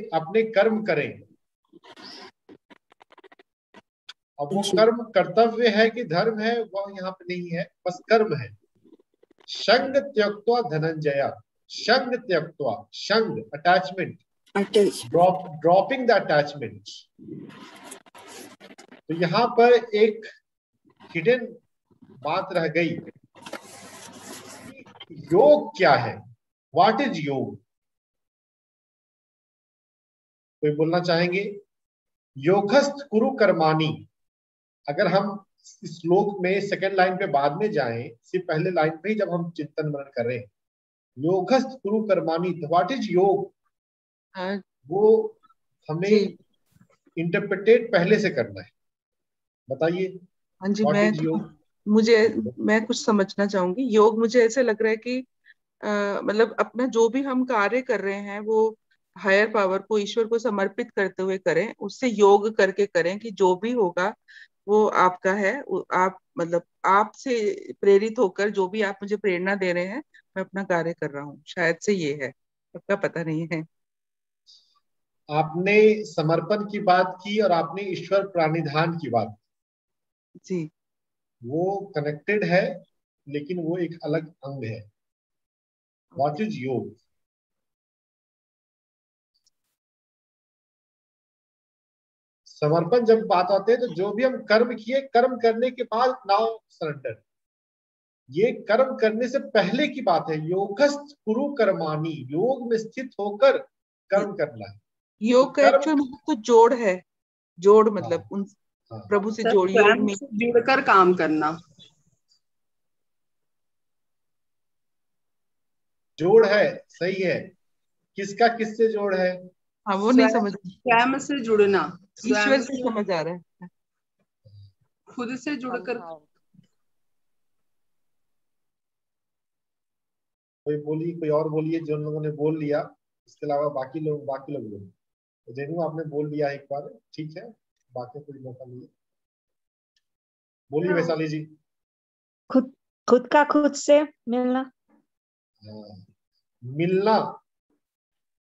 अपने कर्म करें। अब वो कर्म कर्तव्य है कि धर्म है वह यहाँ पे नहीं है, बस कर्म है। संग त्यक्त्वा धनंजय, संग त्यक्त्वा, संग अटैचमेंट, ड्रॉपिंग द अटैचमेंट। तो यहाँ पर एक हिडन बात रह गई, योग क्या है, व्हाट इज योग? कोई बोलना चाहेंगे? योगस्थ कुरु कर्माणि। अगर हम इस श्लोक में सेकंड लाइन पे बाद में जाएं, सिर्फ पहले लाइन पे ही जब हम चिंतन मनन कर रहे हैं, योगस्थ कुरु कर्माणि, व्हाट इज योग, वो हमें इंटरप्रेटेट पहले से करना है। बताइए। हाँ जी, मैं कुछ समझना चाहूंगी। योग मुझे ऐसे लग रहा है कि मतलब अपना जो भी हम कार्य कर रहे हैं वो हायर पावर को, ईश्वर को समर्पित करते हुए करें, उससे योग करके करें कि जो भी होगा वो आपका है, आप मतलब आपसे प्रेरित होकर जो भी आप मुझे प्रेरणा दे रहे हैं मैं अपना कार्य कर रहा हूँ, शायद से ये है, सबका पता नहीं है। आपने समर्पण की बात की और आपने ईश्वर प्राणिधान की बात जी। वो कनेक्टेड है, लेकिन वो एक अलग अंग है। व्हाट इज योग? समर्पण जब बात आते हैं तो जो भी हम कर्म किए, कर्म करने के बाद नाउ सरेंडर, ये कर्म करने से पहले की बात है। योगस्थ कुरु कर्माणि, योग में स्थित होकर कर्म करना है। तो योग का कर्म, एक्चुअल मतलब तो जोड़ है, जोड़ मतलब हाँ, उन हाँ, प्रभु से सर, जोड़, योग स्वयं में। से जुड़कर काम करना। जोड़ है, सही है। किसका किससे जोड़ है? हाँ वो नहीं स्वयं समझ, स्वयं से जुड़ना, ईश्वर स्वयं से से, समझ आ रहा है। खुद से जुड़कर। कोई बोलिए, कोई और बोलिए जो लोगों ने बोल लिया, इसके अलावा बाकी लोग बोलिए। तो रेनू आपने बोल लिया एक बार, ठीक है, बाकी कोई मौका नहीं है। बोलिए वैशाली जी। खुद खुद का खुद से मिलना। हाँ, मिलना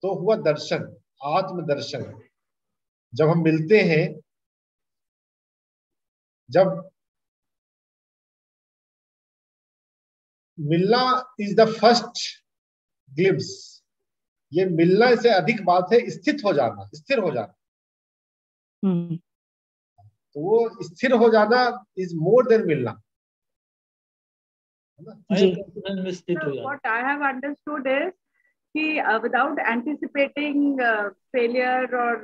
तो हुआ दर्शन, आत्म दर्शन। जब हम मिलते हैं, जब मिलना इज द फर्स्ट ग्लिम्स, ये मिलना से अधिक बात है स्थित हो जाना, स्थिर हो जाना। तो वो स्थिर हो जाना इज मोर देन मिलना, है ना? जी। What I have understood is कि without anticipating failure or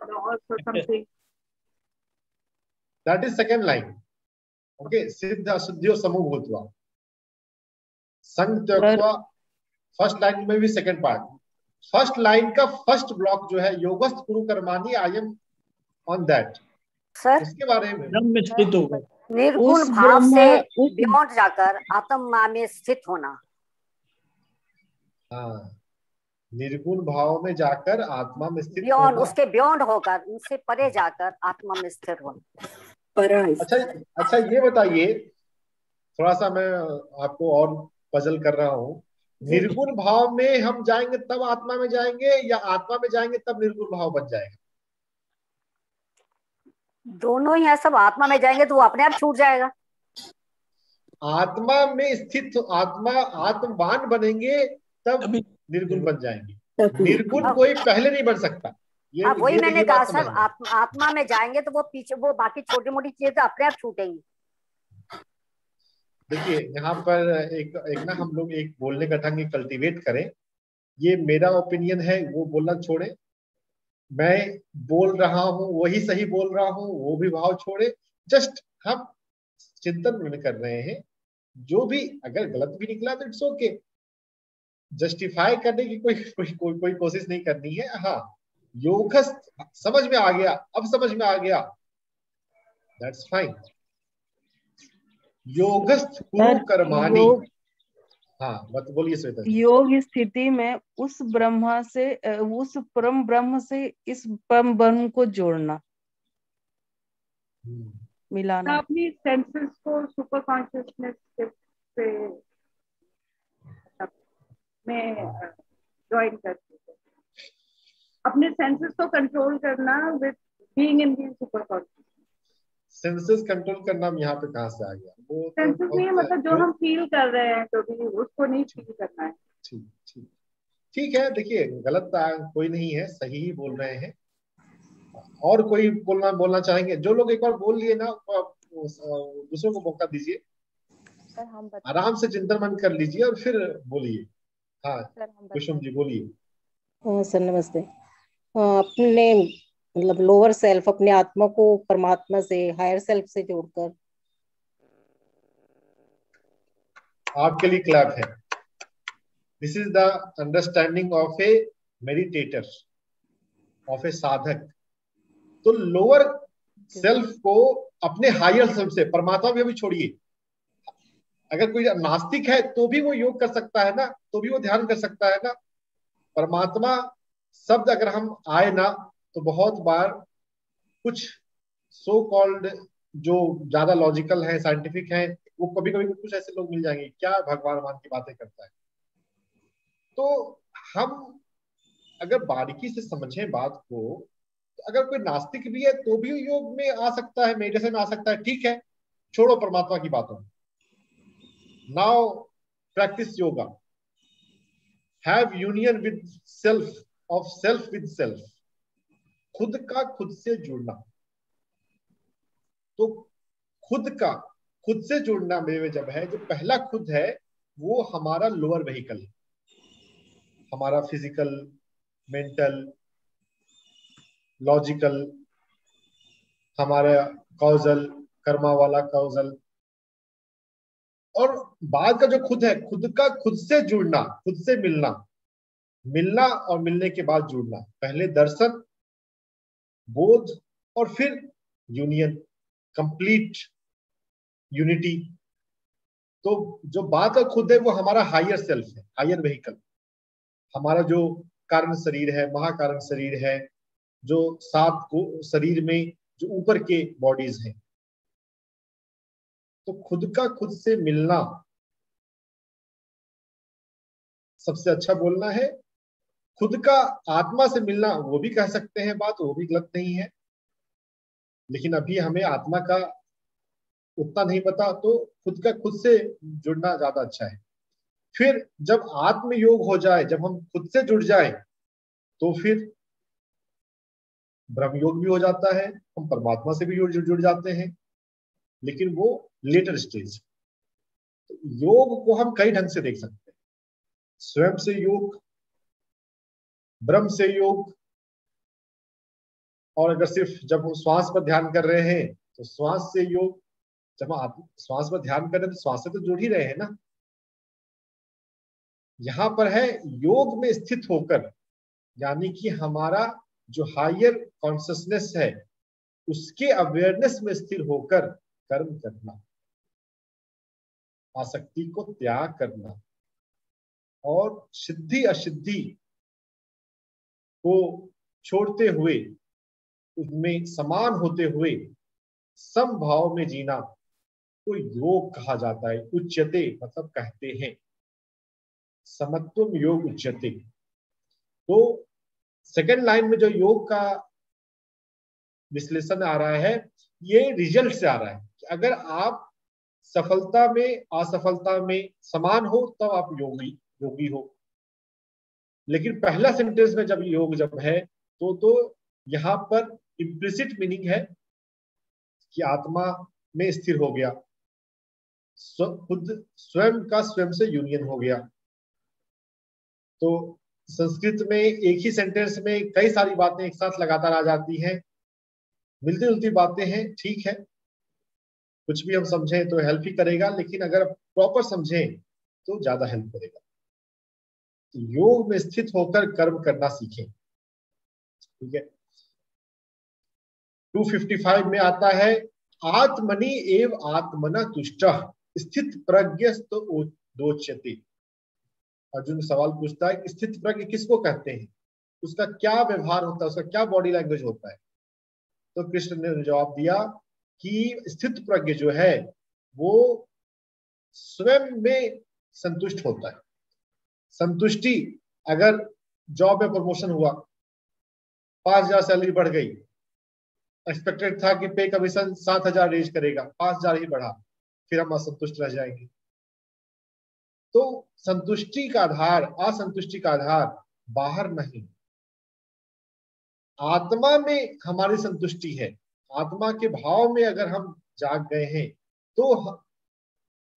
loss or something. That is second line. Okay, सिद्ध अशुद्धियो समूह भूत्वा संग त्यक्त्वा, फर्स्ट लाइन में भी सेकंड पार्ट। फर्स्ट लाइन का फर्स्ट ब्लॉक जो है योगस्थ कुरु कर्माणि, I am on that. Sir उसके बारे में निर्गुण भाव से बियॉन्ड जाकर आत्मा में स्थित होना। हाँ, निर्गुण भाव में जाकर आत्मा में स्थित बियॉन्ड, होना, उसके बियॉन्ड होकर, उनसे परे जाकर आत्मा में स्थिर होना। अच्छा ये बताइए, थोड़ा सा मैं आपको और पजल कर रहा हूँ। निर्गुण भाव में हम जाएंगे तब आत्मा में जाएंगे, या आत्मा में जाएंगे तब निर्गुण भाव बन जाएगा? दोनों ही है, सब आत्मा में जाएंगे तो वो अपने आप छूट जाएगा। आत्मा में स्थित, आत्मा आत्मवान बनेंगे तब निर्गुण बन जाएंगे। निर्गुण कोई पहले नहीं बन सकता। ये वही मैंने कहा सर, समझना। आत्मा में जाएंगे तो वो पीछे, वो बाकी छोटी मोटी चीजें अपने आप छूटेंगी। देखिए यहाँ पर एक ना हम लोग एक बोलने का ढंग कल्टीवेट करें। ये मेरा ओपिनियन है, वो बोलना छोड़े। मैं बोल रहा हूँ वही सही बोल रहा हूँ, वो भी भाव छोड़े। जस्ट हम चिंतन कर रहे हैं, जो भी अगर गलत भी निकला तो इट्स ओके। जस्टिफाई करने की कोई कोशिश नहीं करनी है। हाँ, योगस्थ समझ में आ गया, अब समझ में आ गया, दैट्स फाइन। योगस्थ कुरु कर्माणि। हाँ बोलिए श्वेता जी। योग स्थिति में उस ब्रह्मा से, उस परम ब्रह्म से इस परम ब्रह्म को जोड़ना, मिलाना। अपनी सेंसेस को सुपर कॉन्शियसनेस से में ज्वाइन करती है, अपने सेंसेस को कंट्रोल करना with being in the super consciousness. Senses control करना यहाँ पे कहाँ से आ गया? वो सेंसेस नहीं, मतलब जो हम फील कर रहे हैं तो भी उसको नहीं फील करना है। ठीक है। देखिए गलत कोई नहीं है, सही ही बोल रहे हैं। और कोई बोलना चाहेंगे? जो लोग एक बार बोल लिए ना, दूसरों को मौका दीजिए, आराम से चिंतन मन कर लीजिए और फिर बोलिए। हाँ कुसुम जी बोलिए। सर नमस्ते। अपने मतलब लोअर सेल्फ, अपने आत्मा को परमात्मा से, हायर सेल्फ से जोड़कर। आपके लिए क्लैप है। This is the understanding of a meditator, of a sadhak. तो लोअर सेल्फ को अपने हायर सेल्फ से, परमात्मा भी अभी छोड़िए, अगर कोई नास्तिक है तो भी वो योग कर सकता है ना, तो भी वो ध्यान कर सकता है ना। परमात्मा शब्द अगर हम आए ना, तो बहुत बार कुछ सो कॉल्ड जो ज्यादा लॉजिकल है, साइंटिफिक है, वो कभी कभी कुछ ऐसे लोग मिल जाएंगे क्या भगवान मान की बातें करता है। तो हम अगर बारीकी से समझें बात को, तो अगर कोई नास्तिक भी है तो भी योग में आ सकता है, मेडिटेशन आ सकता है, ठीक है, छोड़ो परमात्मा की बातों। Now practice yoga, have union with self, of self with self, खुद का खुद से जुड़ना। तो खुद से जुड़ना में जब है, जो पहला खुद है वो हमारा लोअर व्हीकल है, हमारा फिजिकल, मेंटल, लॉजिकल, हमारा कॉजल, कर्मा वाला कॉजल। और बाद का जो खुद है, खुद का खुद से जुड़ना, खुद से मिलना और मिलने के बाद जुड़ना। पहले दर्शन, बोध, और फिर यूनियन, कंप्लीट यूनिटी। तो जो बात का खुद है वो हमारा हायर सेल्फ है, हायर व्हीकल, हमारा जो कारण शरीर है, महाकारण शरीर है, जो 7 को शरीर में जो ऊपर के बॉडीज हैं। तो खुद का खुद से मिलना सबसे अच्छा बोलना है। खुद का आत्मा से मिलना, वो भी कह सकते हैं बात, वो भी गलत नहीं है, लेकिन अभी हमें आत्मा का उतना नहीं पता, तो खुद का खुद से जुड़ना ज्यादा अच्छा है। फिर जब आत्म योग हो जाए, जब हम खुद से जुड़ जाए, तो फिर ब्रह्म योग भी हो जाता है, हम परमात्मा से भी जुड़ जाते हैं, लेकिन वो लेटर स्टेज। तो योग को हम कई ढंग से देख सकते हैं, स्वयं से योग, ब्रह्म से योग, और अगर सिर्फ जब हम श्वास पर ध्यान कर रहे हैं तो श्वास से योग। जब हम श्वास पर ध्यान कर रहे हैं तो श्वास से तो जुड़ ही रहे हैं ना। यहां पर है योग में स्थित होकर, यानी कि हमारा जो हायर कॉन्शियसनेस है उसके अवेयरनेस में स्थिर होकर कर्म करना, आसक्ति को त्याग करना, और सिद्धि असिद्धि को छोड़ते हुए, उसमें समान होते हुए समभाव में जीना को योग कहा जाता है। उच्यते मतलब कहते हैं, समत्वम योग उच्यते। तो सेकंड लाइन में जो योग का विश्लेषण आ रहा है, ये रिजल्ट से आ रहा है कि अगर आप सफलता में असफलता में समान हो तब आप योगी हो। लेकिन पहला सेंटेंस में जब योग जब है तो यहाँ पर इम्प्लिसिट मीनिंग है कि आत्मा में स्थिर हो गया, खुद स्वयं का स्वयं से यूनियन हो गया। तो संस्कृत में एक ही सेंटेंस में कई सारी बातें एक साथ लगातार आ जाती हैं, मिलती जुलती बातें हैं, ठीक है, कुछ भी हम समझें तो हेल्प ही करेगा, लेकिन अगर प्रॉपर समझें तो ज्यादा हेल्प करेगा। तो योग में स्थित होकर कर्म करना सीखें, ठीक है। 255 में आता है, आत्मनि एव आत्मना तुष्टः स्थित प्रज्ञस्तु दोच्यते। अर्जुन सवाल पूछता है, स्थित प्रज्ञ किसको कहते हैं, उसका क्या व्यवहार होता है, उसका क्या बॉडी लैंग्वेज होता है। तो कृष्ण ने जवाब दिया कि स्थित प्रज्ञ जो है वो स्वयं में संतुष्ट होता है। संतुष्टि, अगर जॉब में प्रमोशन हुआ, 5,000 सैलरी बढ़ गई, एक्सपेक्टेड था कि पे कमीशन 7,000 रेज करेगा, 5,000 ही बढ़ा, फिर हम असंतुष्ट रह जाएंगे। तो संतुष्टि का आधार, असंतुष्टि का आधार बाहर नहीं, आत्मा में हमारी संतुष्टि है। आत्मा के भाव में अगर हम जाग गए हैं तो हम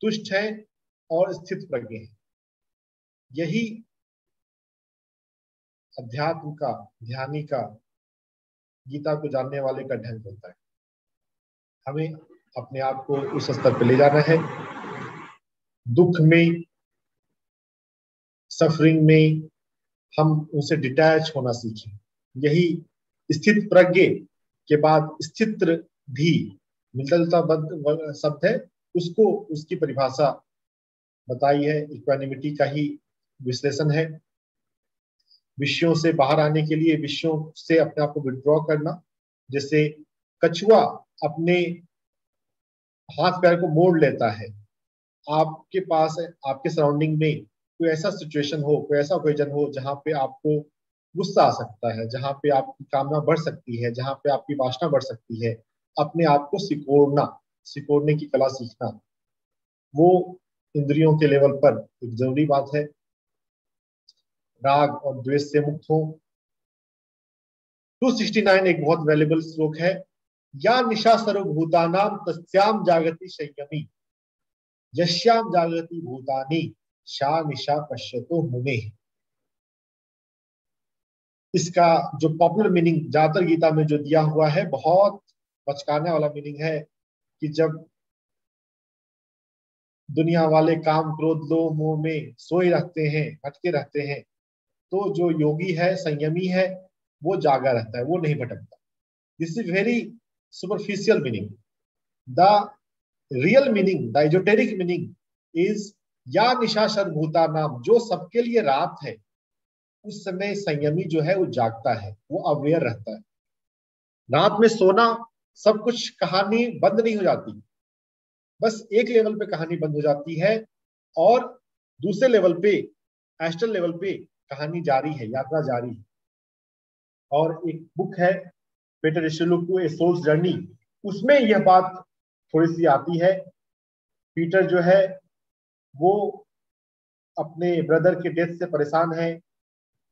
तुष्ट हैं और स्थित प्रज्ञ हैं। यही अध्यात्म का, ध्यानी का, गीता को जानने वाले का ढंग होता है। हमें अपने आप को उस स्तर पर ले जाना है, दुख में, सफरिंग में हम उनसे डिटैच होना सीखें। यही स्थित प्रज्ञ के बाद स्थित भी मिलता जुलता शब्द है, उसको उसकी परिभाषा बताई है, इक्वानिमिटी का ही विश्लेषण है। विषयों से बाहर आने के लिए विषयों से अपने आप को विड्रॉ करना, जैसे कछुआ अपने हाथ पैर को मोड़ लेता है। आपके पास आपके सराउंडिंग में कोई ऐसा सिचुएशन हो, कोई ऐसा ओकेजन हो जहाँ पे आपको गुस्सा आ सकता है, जहाँ पे आपकी कामना बढ़ सकती है, जहाँ पे आपकी वासना बढ़ सकती है, अपने आप को सिकोड़ने की कला सीखना, वो इंद्रियों के लेवल पर एक जरूरी बात है। राग और द्वेष से मुक्त हो। 269 एक बहुत वैल्यूबल श्लोक है। या निशा सर्वभूतानां तस्याम जागति संयमी, यस्याम जागति भूतानि सा निशा पश्यतो मुनेः। इसका जो पॉपुलर मीनिंग ज्यादातर गीता में जो दिया हुआ है, बहुत बचकाने वाला मीनिंग है कि जब दुनिया वाले काम क्रोध लोभ मोह में सोए रहते हैं, भटके रहते हैं, तो जो योगी है, संयमी है, वो जागा रहता है, वो नहीं भटकता। This is very superficial meaning. The real meaning, the esoteric meaning is या निशा सर्वभूतानां, जो सबके लिए रात है, उस समय संयमी जो है वो जागता है, वो अवेयर रहता है। रात में सोना सब कुछ, कहानी बंद नहीं हो जाती, बस एक लेवल पे कहानी बंद हो जाती है और दूसरे लेवल पे, एस्ट्रल लेवल पे कहानी जारी है, यात्रा जारी है। और एक बुक है पीटर इशेलुकू, ए सोल्स जर्नी, उसमें यह बात थोड़ी सी आती है। पीटर जो है वो अपने ब्रदर के डेथ से परेशान है,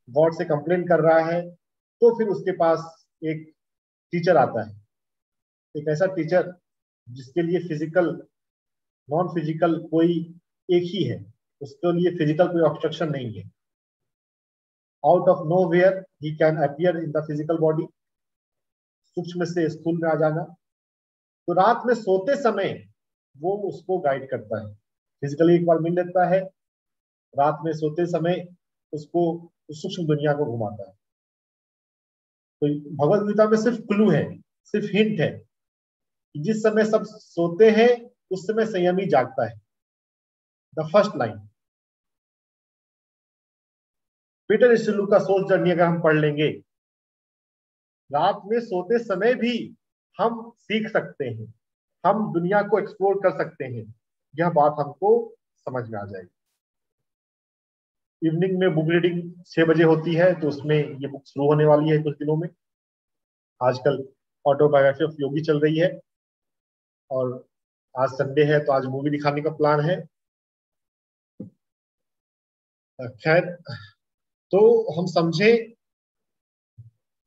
गॉड से कंप्लेन कर रहा है, तो फिर उसके पास एक टीचर आता है, एक ऐसा टीचर जिसके लिए फिजिकल नॉन फिजिकल कोई एक ही है, उसके लिए फिजिकल कोई ऑब्स्ट्रक्शन नहीं है। Out of nowhere he can appear in the physical body, सूक्ष्म से स्थूल में आ जाना। तो रात में सोते समय वो उसको गाइड करता है, फिजिकली एक बार मिल लेता है, रात में सोते समय उसको सूक्ष्म दुनिया को घुमाता है। तो भगवद गीता में सिर्फ क्लू है, सिर्फ हिंट है कि जिस समय सब सोते हैं उस समय संयमी जागता है। द फर्स्ट लाइन पीटर इशेलुकू का सोल्स जर्नी अगर हम पढ़ लेंगे, रात में सोते समय भी हम सीख सकते हैं, हम दुनिया को एक्सप्लोर कर सकते हैं, यह बात हमको समझ में आ जाएगी। इवनिंग में बुक रीडिंग 6 बजे होती है, तो उसमें ये बुक शुरू होने वाली है कुछ दिनों में। आजकल ऑटोबायोग्राफी ऑफ योगी चल रही है और आज संडे है तो आज मूवी दिखाने का प्लान है। खैर, तो हम समझे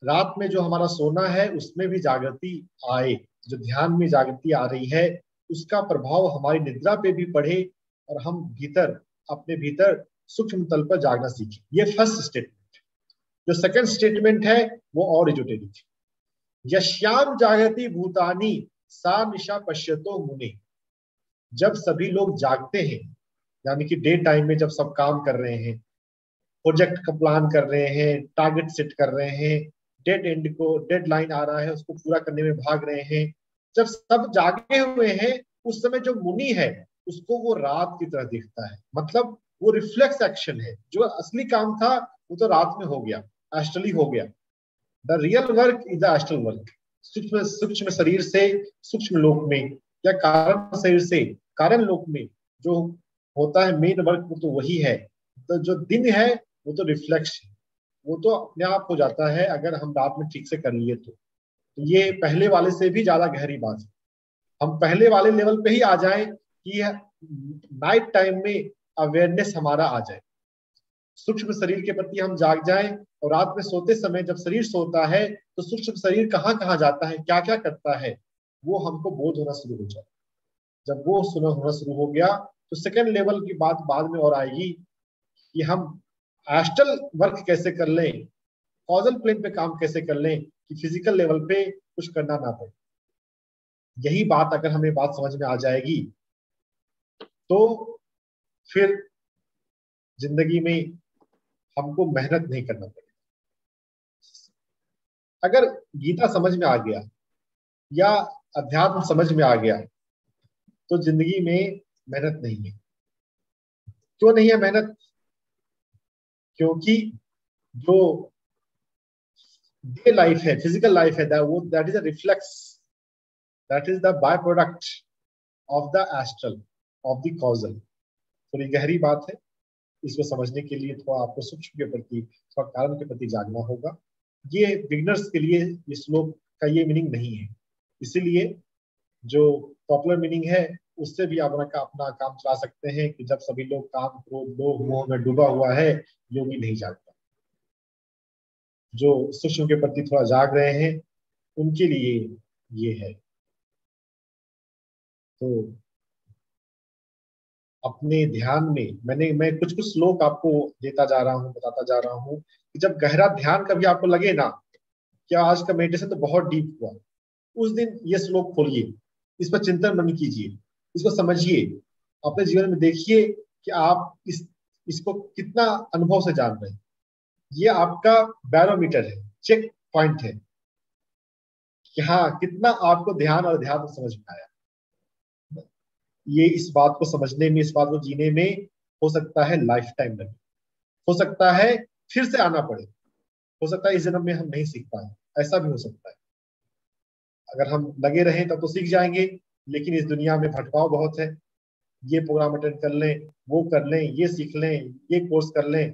रात में जो हमारा सोना है उसमें भी जागृति आए, जो ध्यान में जागृति आ रही है उसका प्रभाव हमारी निद्रा पे भी पड़े और हम भीतर, अपने भीतर सूक्ष्म तल पर जागना सीखें। ये फर्स्ट स्टेटमेंट। जो सेकंड स्टेटमेंट है वो और एजोटेरिक है। यश्याम जागृति भूतानि सा निशा पश्यतो मुने। जब सभी लोग जागते हैं, यानी कि डे टाइम में जब सब काम कर रहे हैं, प्रोजेक्ट का प्लान कर रहे हैं, टारगेट सेट कर रहे हैं, डेडलाइन आ रहा है उसको पूरा करने में भाग रहे हैं, जब सब जागे हुए हैं उस समय जो मुनि है उसको वो रात की तरह दिखता है। मतलब वो रिफ्लेक्स एक्शन है, जो असली काम था वो तो रात में हो गया, एस्ट्रली हो गया। The real work is the astral work. सूक्ष्म शरीर से सूक्ष्म लोक में या कारण शरीर से कारण लोक में जो होता है मेन वर्क, वो तो वही है। तो जो दिन है वो तो रिफ्लेक्स है, वो तो अपने आप हो जाता है अगर हम रात में ठीक से कर लिए तो ये पहले वाले से भी ज्यादा गहरी बात है। हम पहले वाले लेवल पे ही आ जाए कि नाइट टाइम में अवेयरनेस हमारा आ जाए, सूक्ष्म शरीर के प्रति हम जाग जाएं और रात में सोते समय जब शरीर सोता है तो सूक्ष्म शरीर कहाँ कहाँ जाता है, क्या क्या करता है, वो हमको बोध होना शुरू हो जाए। जब वो होना शुरू हो गया तो सेकेंड लेवल की बात बाद में और आएगी कि हम एस्ट्रल वर्क कैसे कर लें, कॉजल प्लेन पे काम कैसे कर लें कि फिजिकल लेवल पे कुछ करना ना पड़े। यही बात अगर हमें बात समझ में आ जाएगी तो फिर जिंदगी में हमको मेहनत नहीं करना पड़ेगा। अगर गीता समझ में आ गया या अध्यात्म समझ में आ गया तो जिंदगी में मेहनत नहीं है। क्यों नहीं है मेहनत? क्योंकि जो डे लाइफ है, फिजिकल लाइफ है, that is a reflex, that is the by product of the astral of the causal. थोड़ी गहरी बात है, इसको समझने के लिए थोड़ा आपको सूक्ष्म के प्रति, थोड़ा कारण के प्रति जागना होगा। ये बिगनर्स के लिए इस श्लोक का ये मीनिंग नहीं है, इसीलिए जो पॉपुलर मीनिंग है उससे भी आप अपना काम चला सकते हैं कि जब सभी लोग काम क्रोध लोभ मोह में डूबा हुआ है, योगी नहीं जागता। जो सूक्ष्म के प्रति थोड़ा जाग रहे हैं उनके लिए ये है। तो अपने ध्यान में मैं कुछ कुछ श्लोक आपको देता जा रहा हूँ, बताता जा रहा हूँ कि जब गहरा ध्यान कभी आपको लगे ना कि आज का मेडिटेशन तो बहुत डीप हुआ, उस दिन ये श्लोक खोलिए, इस पर चिंतन मन कीजिए, इसको समझिए, अपने जीवन में देखिए कि आप इसको कितना अनुभव से जान रहे हैं। ये आपका बैरोमीटर है, चेक पॉइंट है कि हाँ कितना आपको ध्यान और अध्यात्म समझ में आया। ये इस बात को समझने में, इस बात को जीने में हो सकता है लाइफ टाइम लगे, हो सकता है फिर से आना पड़े, हो सकता है इस जन्म में हम नहीं सीख पाए, ऐसा भी हो सकता है। अगर हम लगे रहें तब तो सीख जाएंगे, लेकिन इस दुनिया में भटकाव बहुत है। ये प्रोग्राम अटेंड कर लें, वो कर लें, ये सीख लें, ये कोर्स कर लें,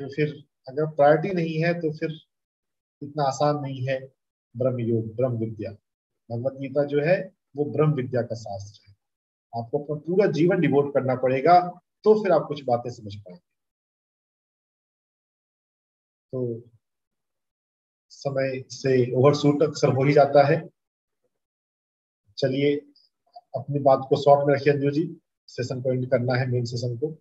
तो फिर अगर प्रायोरिटी नहीं है तो फिर इतना आसान नहीं है ब्रह्म योग, ब्रह्म विद्या। भगवत गीता जो है वो ब्रह्म विद्या का शास्त्र है। आपको अपना पूरा जीवन डिवोट करना पड़ेगा तो फिर आप कुछ बातें समझ पाएंगे। तो समय से ओवरशूट अक्सर हो ही जाता है। चलिए अपनी बात को शॉर्ट में रखिए अंजू जी, सेशन को एंड करना है, मेन सेशन को।